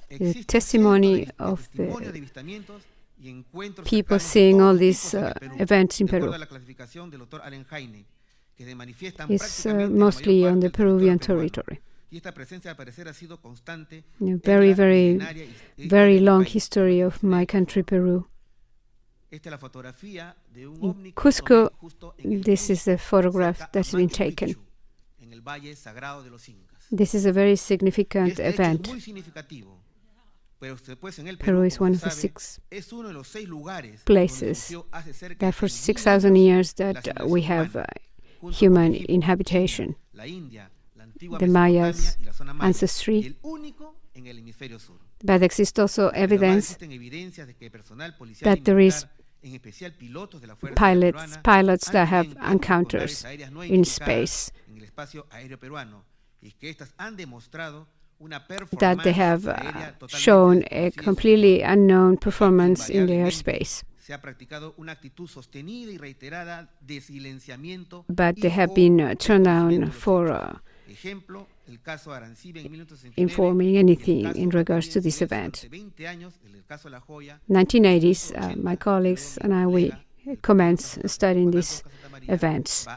the testimony of the people seeing all these events in Peru. It's mostly on the Peruvian territory. A very, very, very long history of my country, Peru. In Cusco, this is a photograph that's been taken. This is a very significant event. Peru is one of the 6 places that for 6,000 years that we have human inhabitation. The Mayas' ancestry. But exists also evidence that there is pilots that have encounters in space, that they have shown a completely unknown performance in the airspace. But they have been turned down for informing anything in regards to this event. 1980s, my colleagues and I, we commenced studying these events.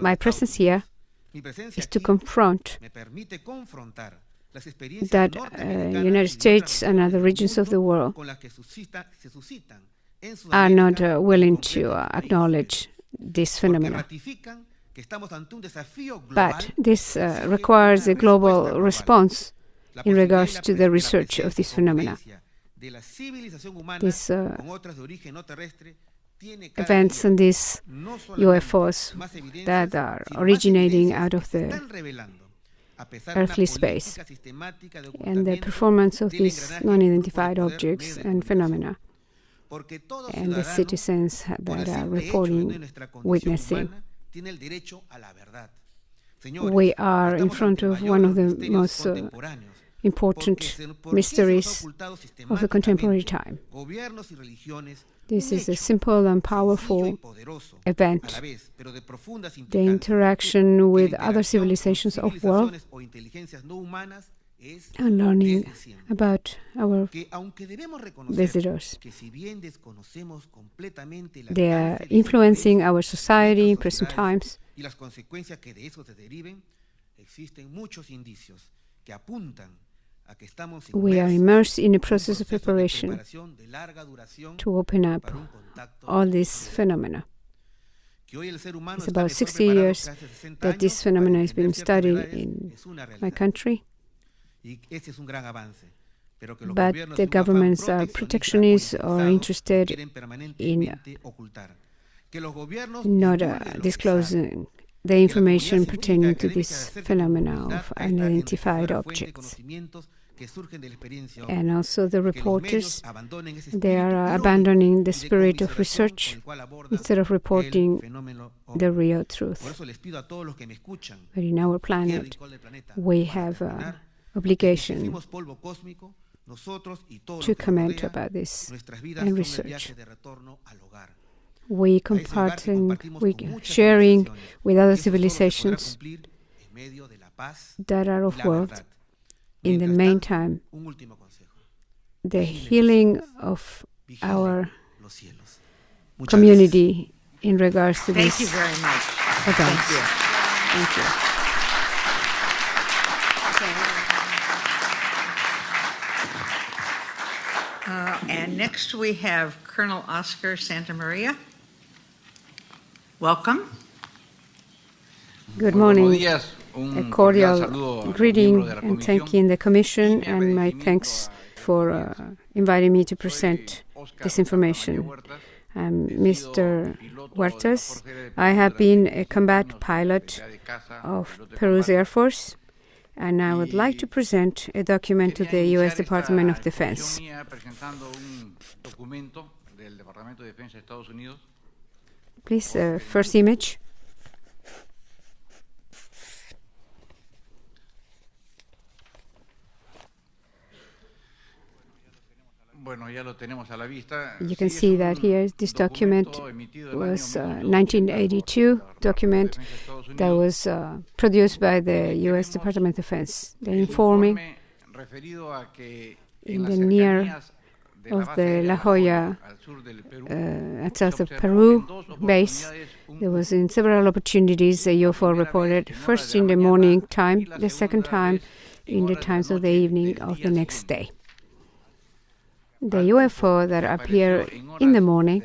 My presence here is to confront that United States and other regions of the world are not willing to acknowledge this phenomenon. But this requires a global response in regards to the research of this phenomena. These events and these UFOs that are originating out of the earthly space, and the performance of these non-identified objects and phenomena, and the citizens that are reporting, witnessing. We are in front of one of the most important mysteries of the contemporary time. This is a simple and powerful event. The interaction with other civilizations of the world and learning about our visitors. They are influencing our society in present times. We are immersed in a process of preparation to open up all these phenomena. It's about 60 years that this phenomena has been studied in my country. But the governments are protectionist or interested in not disclosing the information pertaining to this phenomena of unidentified objects. And also the reporters, they are abandoning the spirit of research instead of reporting the real truth. But in our planet, we have an obligation to comment about this and research. We sharing with other civilizations that are of world. In the meantime, the healing of our community in regards to Thank this you very much. event. Thank you. Thank you. And next we have Colonel Oscar Santamaria. Welcome. Good morning. A cordial greeting and thanking the Commission, and my thanks for inviting me to present this information. I'm Mr. Huertas. I have been a combat pilot of Peru's Air Force, and I would like to present a document to the U.S. Department of Defense. Please, first image. You can see that here. This document was 1982 document that was produced by the U.S. Department of Defense. They're informing in the near of the La Jolla at south of Peru base. There was in several opportunities a UFO reported, first in the morning time, the second time in the times of the evening of the next day. The UFO that appeared in the morning,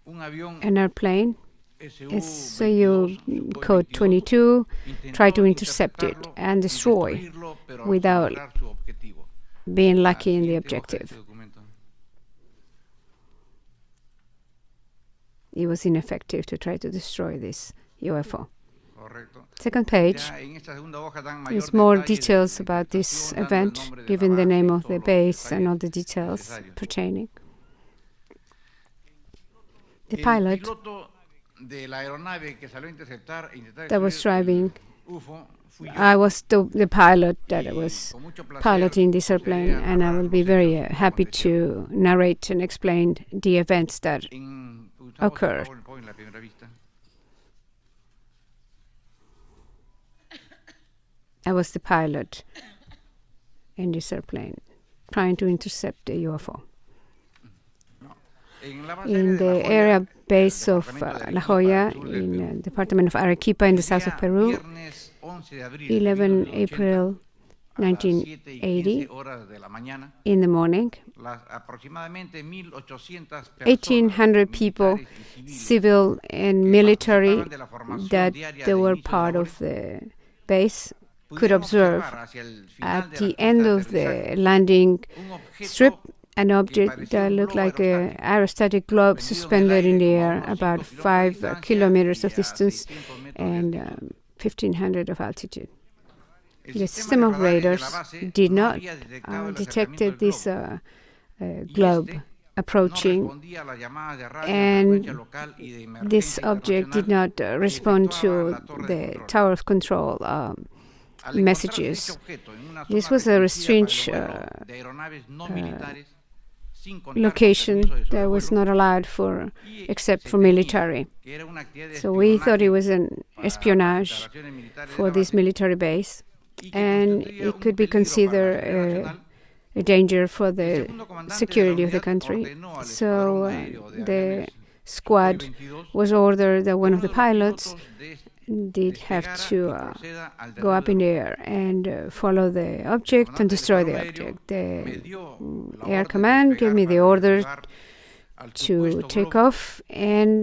an airplane, SU code 22, tried to intercept it and destroy without being lucky in the objective. It was ineffective to try to destroy this UFO. Second page is more details about this event, given the name of the base and all the details pertaining. The pilot that was driving, I was the pilot that was piloting this airplane, and I will be very happy to narrate and explain the events that occurred. I was the pilot in this airplane trying to intercept the UFO. In the area base of La Jolla, in the department of Arequipa in the south of Peru, 11 April 1980, in the morning, 1,800 people, civil and military, that they were part of the base, could observe at the end of the landing strip an object that looked like an aerostatic globe suspended in the air about 5 kilometers of distance and 1,500 of altitude. The system of radars did not detect this globe approaching, and this object did not respond to the tower of control messages. This was a strange location that was not allowed for except for military. So we thought it was an espionage for this military base, and it could be considered a danger for the security of the country. So the squad was ordered that one of the pilots did have to go up in the air and follow the object and destroy the object. The air command gave me the order to take off and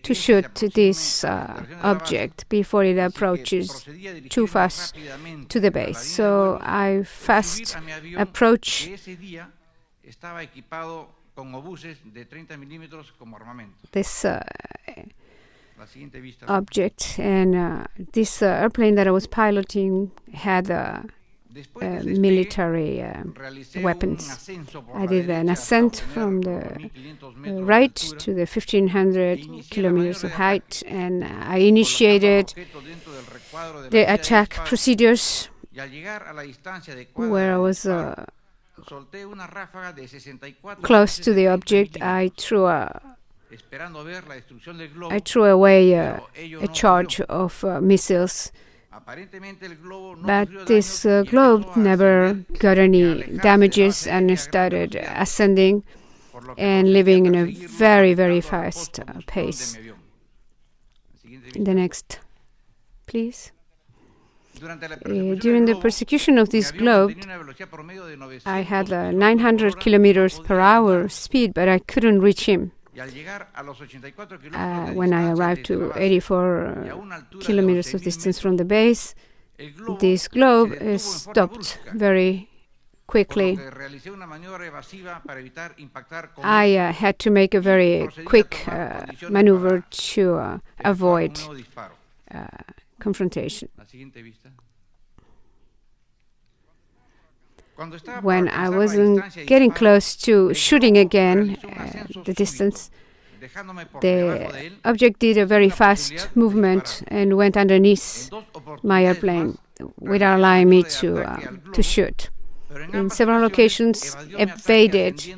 to shoot this object before it approaches too fast to the base. So I fast approach this object, and this airplane that I was piloting had military weapons. I did an ascent from the right to the 1,500 kilometers of height, and I initiated the attack procedures where I was close to the object. I threw away a charge of missiles, but this globe never got any damages and started ascending and living in a very, very fast pace. The next, please. During the persecution of this globe, I had 900 kilometers per hour speed, but I couldn't reach him. When I arrived to 84 kilometers of distance from the base, this globe stopped very quickly. I had to make a very quick maneuver to avoid confrontation. When I wasn't getting close to shooting again, the distance, the object did a very fast movement and went underneath my airplane without allowing me to shoot. In several occasions, evaded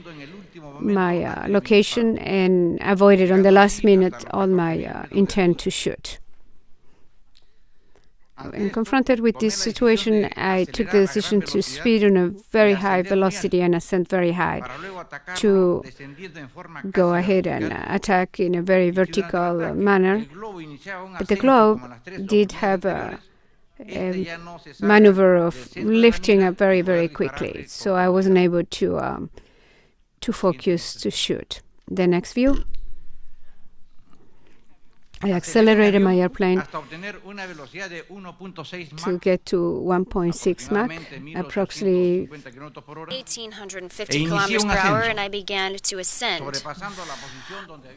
my location and avoided on the last minute on my intent to shoot. When confronted with this situation, I took the decision to speed on a very high velocity and ascend very high to go ahead and attack in a very vertical manner. But the globe did have a maneuver of lifting up very, very quickly, so I wasn't able to focus to shoot. The next view. I accelerated my airplane to get to 1.6 Mach, approximately 1,850 kilometers per hour, and I began to ascend.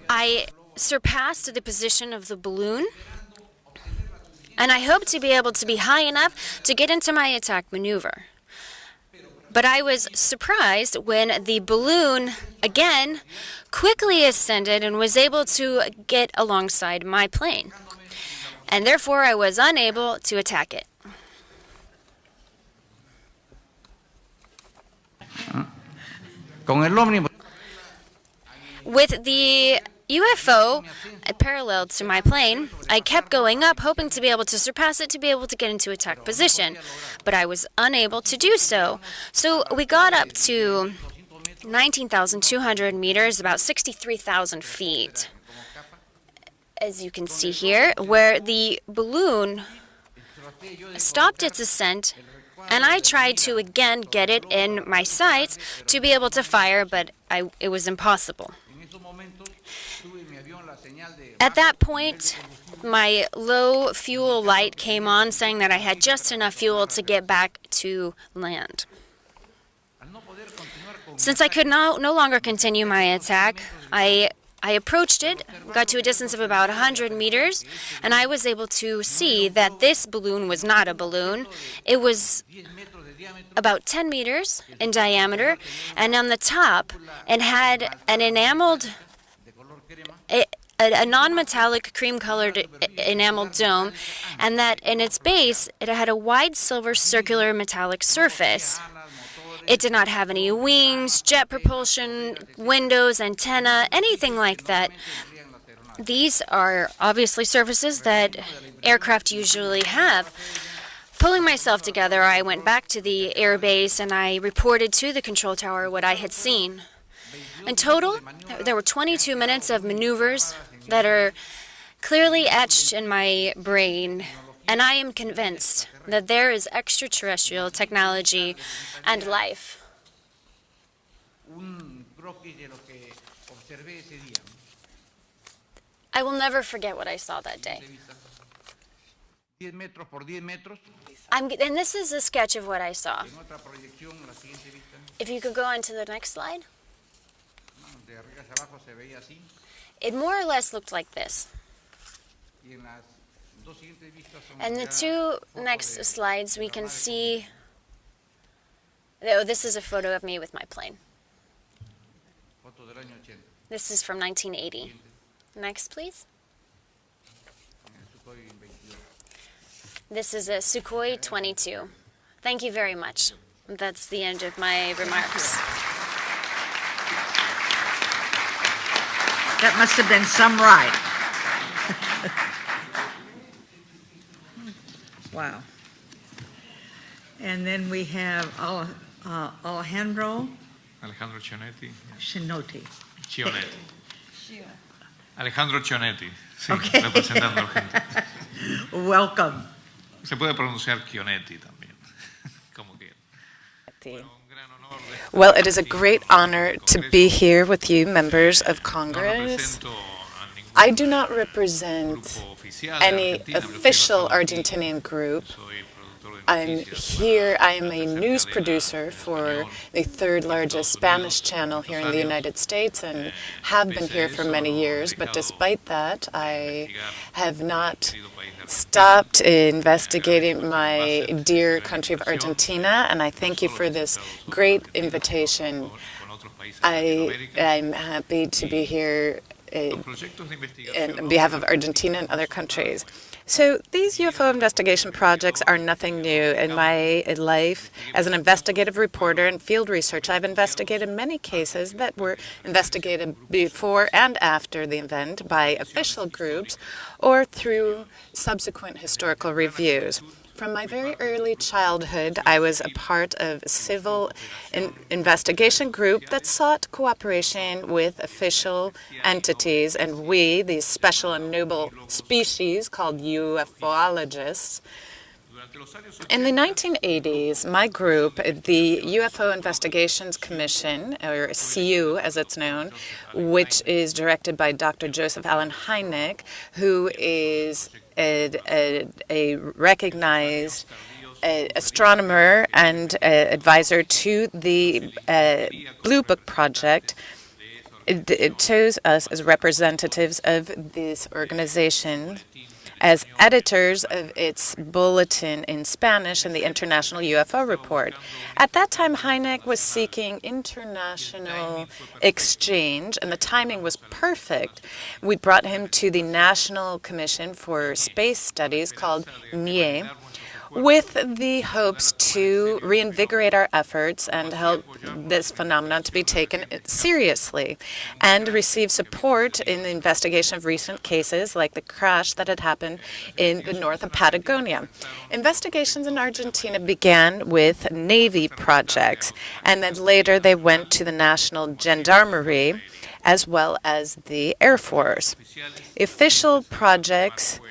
I surpassed the position of the balloon, and I hoped to be able to be high enough to get into my attack maneuver. But I was surprised when the balloon, again, quickly ascended and was able to get alongside my plane. And therefore, I was unable to attack it. With the UFO parallel to my plane, I kept going up, hoping to be able to surpass it, to be able to get into attack position. But I was unable to do so. So we got up to 19,200 meters, about 63,000 feet. As you can see here, where the balloon stopped its ascent, and I tried to again get it in my sights to be able to fire, but it was impossible. At that point, my low fuel light came on, saying that I had just enough fuel to get back to land. Since I could no longer continue my attack, I approached it, got to a distance of about 100 meters, and I was able to see that this balloon was not a balloon. It was about 10 meters in diameter, and on the top, it had an enameled, a non-metallic cream-colored enameled dome, and that in its base, it had a wide silver circular metallic surface. It did not have any wings, jet propulsion, windows, antenna, anything like that. These are obviously surfaces that aircraft usually have. Pulling myself together, I went back to the air base and I reported to the control tower what I had seen. In total, there were 22 minutes of maneuvers that are clearly etched in my brain, and I am convinced that there is extraterrestrial technology and life. I will never forget what I saw that day. And this is a sketch of what I saw. If you could go on to the next slide. It more or less looked like this. And the two next slides, we can see, oh, this is a photo of me with my plane. This is from 1980. Next, please. This is a Sukhoi 22. Thank you very much. That's the end of my remarks. That must have been some ride. Wow. And then we have Alejandro Alejandro Chionetti. Chinotti. Chionetti. Alejandro Chionetti, sí, Okay. representando a Argentina. Welcome. Se puede pronunciar Chionetti también, como quiera. Well, it is a great honor to be here with you, members of Congress. I do not represent any official Argentinian group. I'm here, I am a news producer for the third largest Spanish channel here in the United States and have been here for many years, but despite that, I have not stopped investigating my dear country of Argentina, and I thank you for this great invitation. I'm happy to be here on behalf of Argentina and other countries. So these UFO investigation projects are nothing new. In my life as an investigative reporter and field researcher, I've investigated many cases that were investigated before and after the event by official groups or through subsequent historical reviews. From my very early childhood, I was a part of a civil investigation group that sought cooperation with official entities, and we, these special and noble species called UFOologists, in the 1980s, my group, the UFO Investigations Commission, or CU as it's known, which is directed by Dr. Joseph Allen Hynek, who is a recognized astronomer and advisor to the Blue Book Project. It chose us as representatives of this organization as editors of its bulletin in Spanish and the International UFO Report. At that time, Hynek was seeking international exchange, and the timing was perfect. We brought him to the National Commission for Space Studies, called NIE, with the hopes to reinvigorate our efforts and help this phenomenon to be taken seriously and receive support in the investigation of recent cases like the crash that had happened in the north of Patagonia. Investigations in Argentina began with Navy projects, and then later they went to the National Gendarmerie as well as the Air Force. Official projects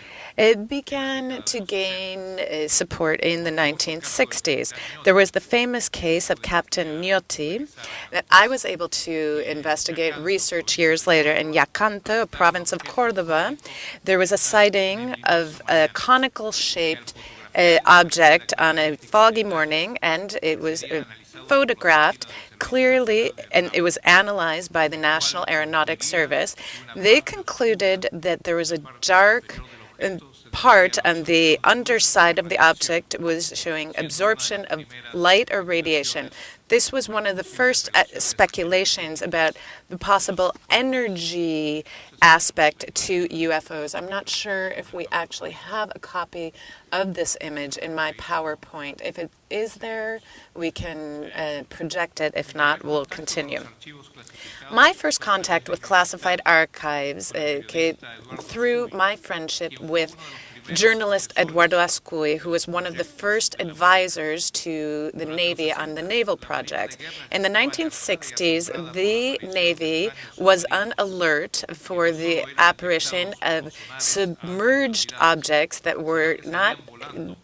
began to gain support in the 1960s. There was the famous case of Captain Niotti that I was able to investigate and research years later in Yacanto, a province of Cordoba. There was a sighting of a conical-shaped object on a foggy morning, and it was photographed clearly, and it was analyzed by the National Aeronautics Service. They concluded that there was a dark part on the underside of the object was showing absorption of light or radiation. This was one of the first speculations about the possible energy aspect to UFOs. I'm not sure if we actually have a copy of this image in my PowerPoint. If it is there, we can project it. If not, we'll continue. My first contact with classified archives came through my friendship with journalist Eduardo Ascuy, who was one of the first advisors to the Navy on the naval project. In the 1960s, the Navy was on alert for the apparition of submerged objects that were not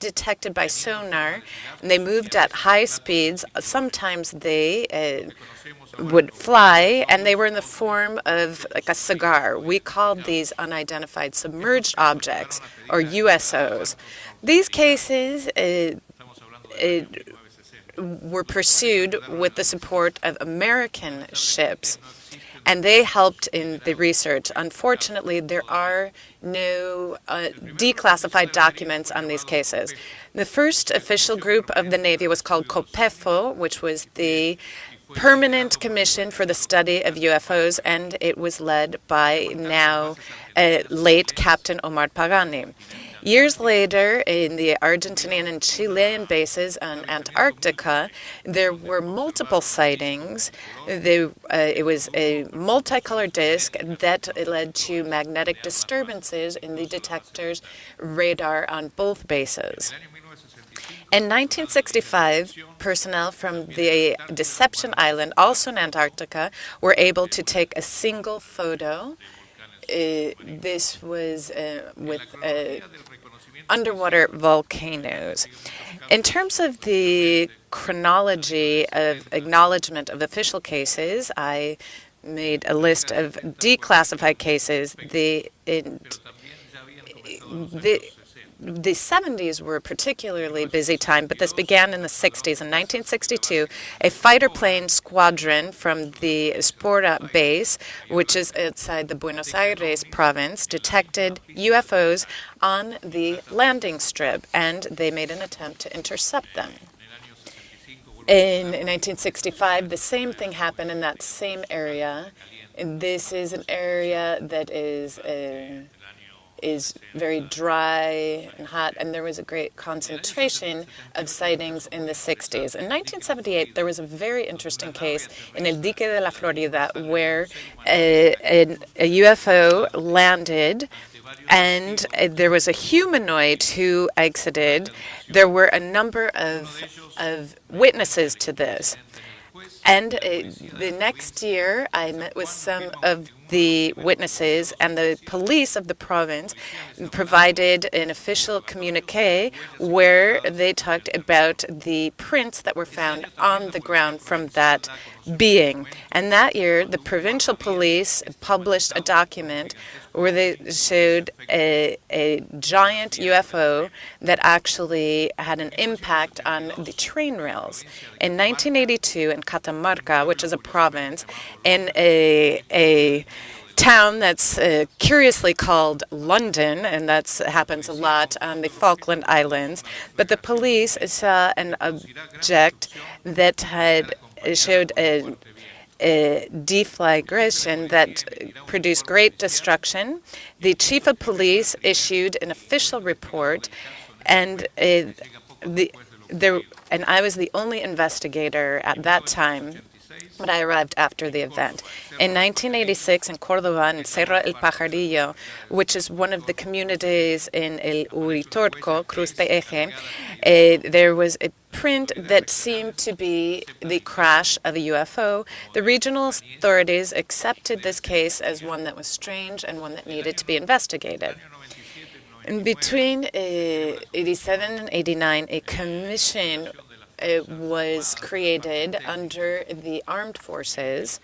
detected by sonar, and they moved at high speeds. Sometimes they would fly, and they were in the form of like a cigar. We called these unidentified submerged objects, or USOs. These cases were pursued with the support of American ships, and they helped in the research. Unfortunately, there are no declassified documents on these cases. The first official group of the Navy was called COPEFO, which was the Permanent Commission for the Study of UFOs, and it was led by now late Captain Omar Pagani. Years later, in the Argentinian and Chilean bases on Antarctica, there were multiple sightings. It was a multicolored disk that led to magnetic disturbances in the detector's radar on both bases. In 1965, personnel from the Deception Island, also in Antarctica, were able to take a single photo. This was with underwater volcanoes. In terms of the chronology of acknowledgement of official cases, I made a list of declassified cases. The 70s were a particularly busy time, but this began in the 60s. In 1962, a fighter plane squadron from the Spora base, which is outside the Buenos Aires province, detected UFOs on the landing strip, and they made an attempt to intercept them. In 1965, the same thing happened in that same area. And this is an area that is very dry and hot, and there was a great concentration of sightings in the 60s. In 1978, there was a very interesting case in El Dique de la Florida where a UFO landed, and there was a humanoid who exited. There were a number of witnesses to this. And the next year, I met with some of the witnesses, and the police of the province provided an official communique where they talked about the prints that were found on the ground from that being. And that year, the provincial police published a document where they showed a giant UFO that actually had an impact on the train rails. In 1982, in Catamarca, which is a province, in a town that's curiously called London, and that happens a lot on the Falkland Islands, but the police saw an object that had showed a deflagration that produced great destruction. The chief of police issued an official report, and I was the only investigator at that time, but I arrived after the event. In 1986, in Córdoba, in Cerro El Pajarillo, which is one of the communities in El Uritorco, Cruz de Eje, there was a print that seemed to be the crash of a UFO. The regional authorities accepted this case as one that was strange and one that needed to be investigated. And between 87 and 89, a commission was created under the armed forces,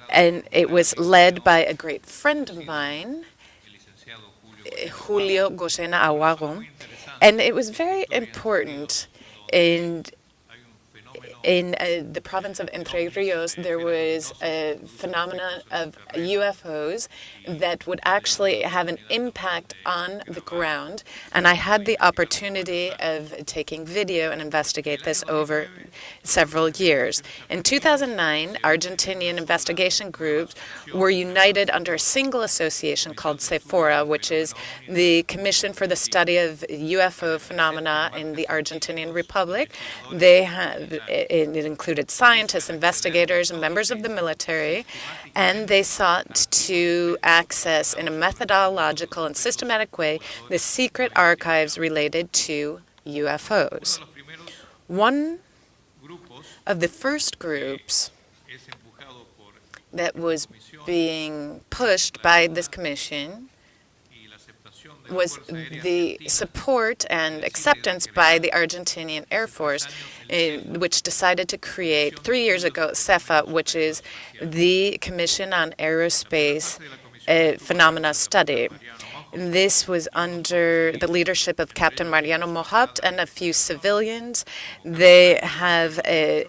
and it was led by a great friend of mine, Julio Gosena Aguago, and it was very important. In the province of Entre Rios, there was a phenomenon of UFOs that would actually have an impact on the ground, and I had the opportunity of taking video and investigate this over several years. In 2009, Argentinian investigation groups were united under a single association called Sephora, which is the Commission for the Study of UFO Phenomena in the Argentinian Republic. It included scientists, investigators, and members of the military, and they sought to access in a methodological and systematic way the secret archives related to UFOs. One of the first groups that was being pushed by this commission was the support and acceptance by the Argentinian Air Force, which decided to create 3 years ago CEFA, which is the Commission on Aerospace Phenomena Study. This was under the leadership of Captain Mariano Mojapt and a few civilians. They have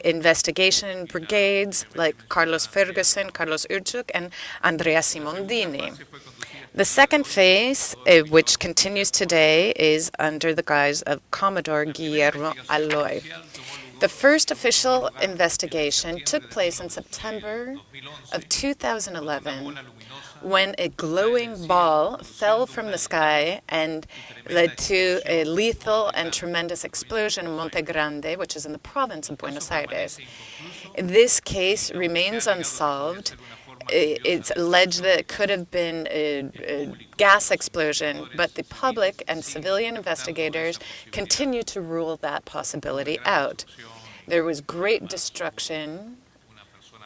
investigation brigades like Carlos Ferguson, Carlos Urchuk, and Andrea Simondini. The second phase, which continues today, is under the guise of Commodore Guillermo Aloy. The first official investigation took place in September of 2011 when a glowing ball fell from the sky and led to a lethal and tremendous explosion in Monte Grande, which is in the province of Buenos Aires. This case remains unsolved. It's alleged that it could have been a gas explosion, but the public and civilian investigators continue to rule that possibility out. There was great destruction,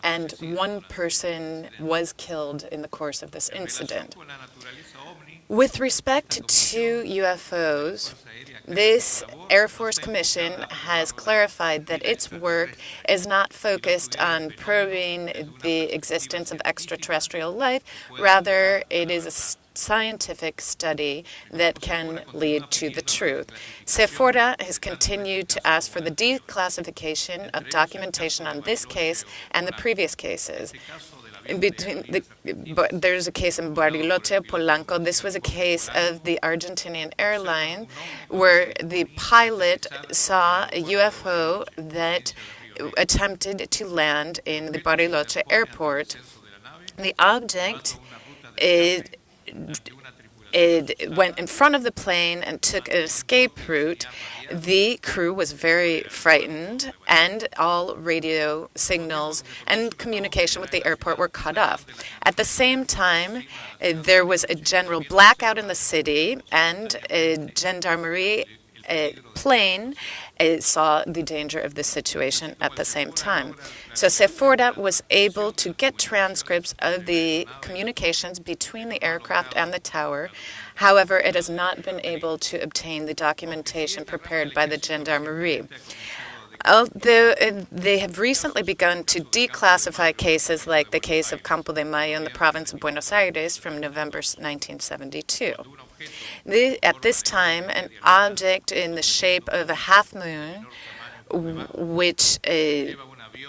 and one person was killed in the course of this incident. With respect to UFOs, this Air Force Commission has clarified that its work is not focused on probing the existence of extraterrestrial life. Rather, it is a scientific study that can lead to the truth. Sephora has continued to ask for the declassification of documentation on this case and the previous cases. There's a case in Bariloche, Polanco. This was a case of the Argentinian airline where the pilot saw a UFO that attempted to land in the Bariloche airport. The object, it went in front of the plane and took an escape route. The crew was very frightened, and all radio signals and communication with the airport were cut off. At the same time, there was a general blackout in the city, and a gendarmerie plane saw the danger of the situation at the same time. So Sephora was able to get transcripts of the communications between the aircraft and the tower. However, it has not been able to obtain the documentation prepared by the gendarmerie. Although they have recently begun to declassify cases like the case of Campo de Mayo in the province of Buenos Aires from November 1972. At this time, an object in the shape of a half moon, which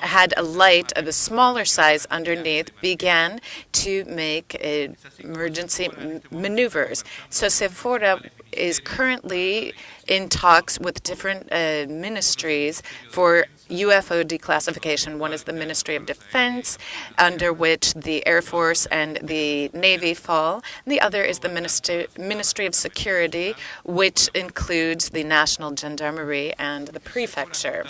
had a light of a smaller size underneath, began to make emergency maneuvers. So Sephora is currently in talks with different ministries for UFO declassification. One is the Ministry of Defense, under which the Air Force and the Navy fall. The other is the Ministry of Security, which includes the National Gendarmerie and the Prefecture.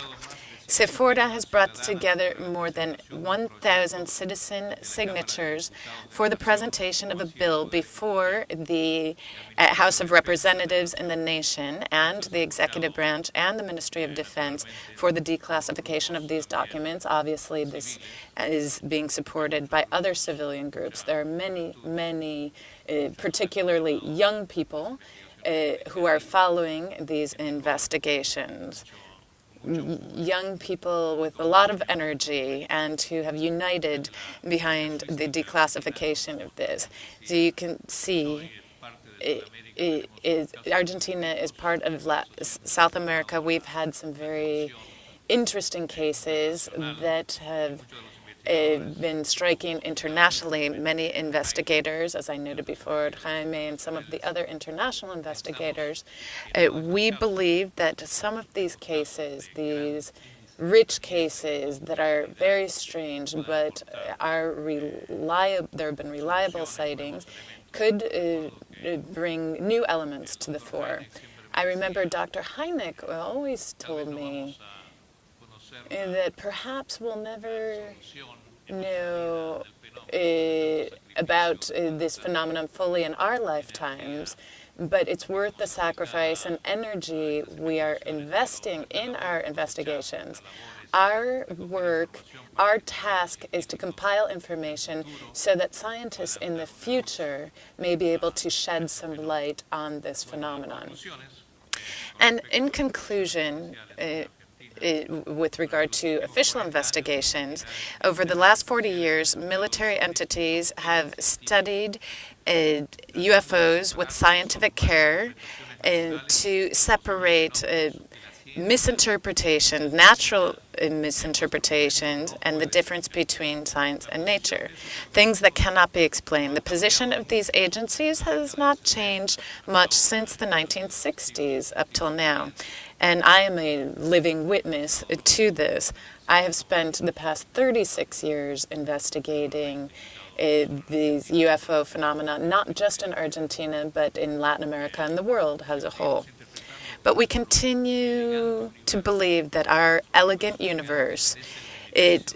Sephora has brought together more than 1,000 citizen signatures for the presentation of a bill before the House of Representatives in the nation and the executive branch and the Ministry of Defense for the declassification of these documents. Obviously, this is being supported by other civilian groups. There are many, particularly young people who are following these investigations. Young people with a lot of energy and who have united behind the declassification of this. So you can see Argentina is part of South America. We've had some very interesting cases that have been striking internationally. Many investigators, as I noted before, Jaime and some of the other international investigators, we believe that some of these cases, these rich cases that are very strange but are reliable, there have been reliable sightings, could bring new elements to the fore. I remember Dr. Hynek always told me that perhaps we'll never know about this phenomenon fully in our lifetimes, but it's worth the sacrifice and energy we are investing in our investigations. Our work, our task is to compile information so that scientists in the future may be able to shed some light on this phenomenon. And in conclusion, with regard to official investigations, over the last 40 years, military entities have studied UFOs with scientific care to separate misinterpretation, natural misinterpretations, and the difference between science and nature, things that cannot be explained. The position of these agencies has not changed much since the 1960s up till now. And I am a living witness to this. I have spent the past 36 years investigating these UFO phenomena, not just in Argentina, but in Latin America and the world as a whole. But we continue to believe that our elegant universe, it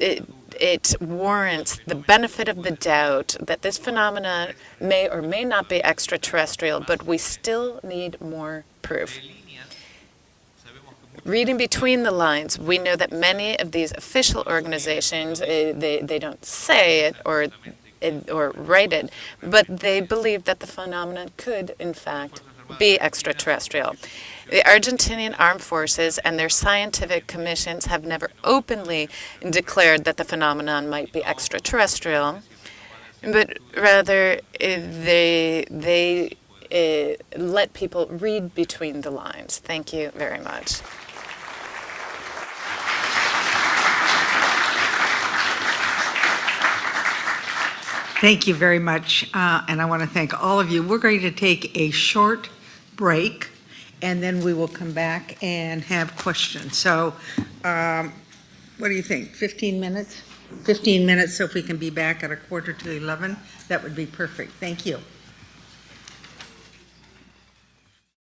it warrants the benefit of the doubt that this phenomenon may or may not be extraterrestrial, but we still need more proof. Reading between the lines, we know that many of these official organizations, they don't say it or write it, but they believe that the phenomenon could, in fact, be extraterrestrial. The Argentinian armed forces and their scientific commissions have never openly declared that the phenomenon might be extraterrestrial, but rather they let people read between the lines. Thank you very much. Thank you very much, and I want to thank all of you. We're going to take a short break, and then we will come back and have questions. So what do you think, 15 minutes? 15 minutes, so if we can be back at 11:15, that would be perfect. Thank you.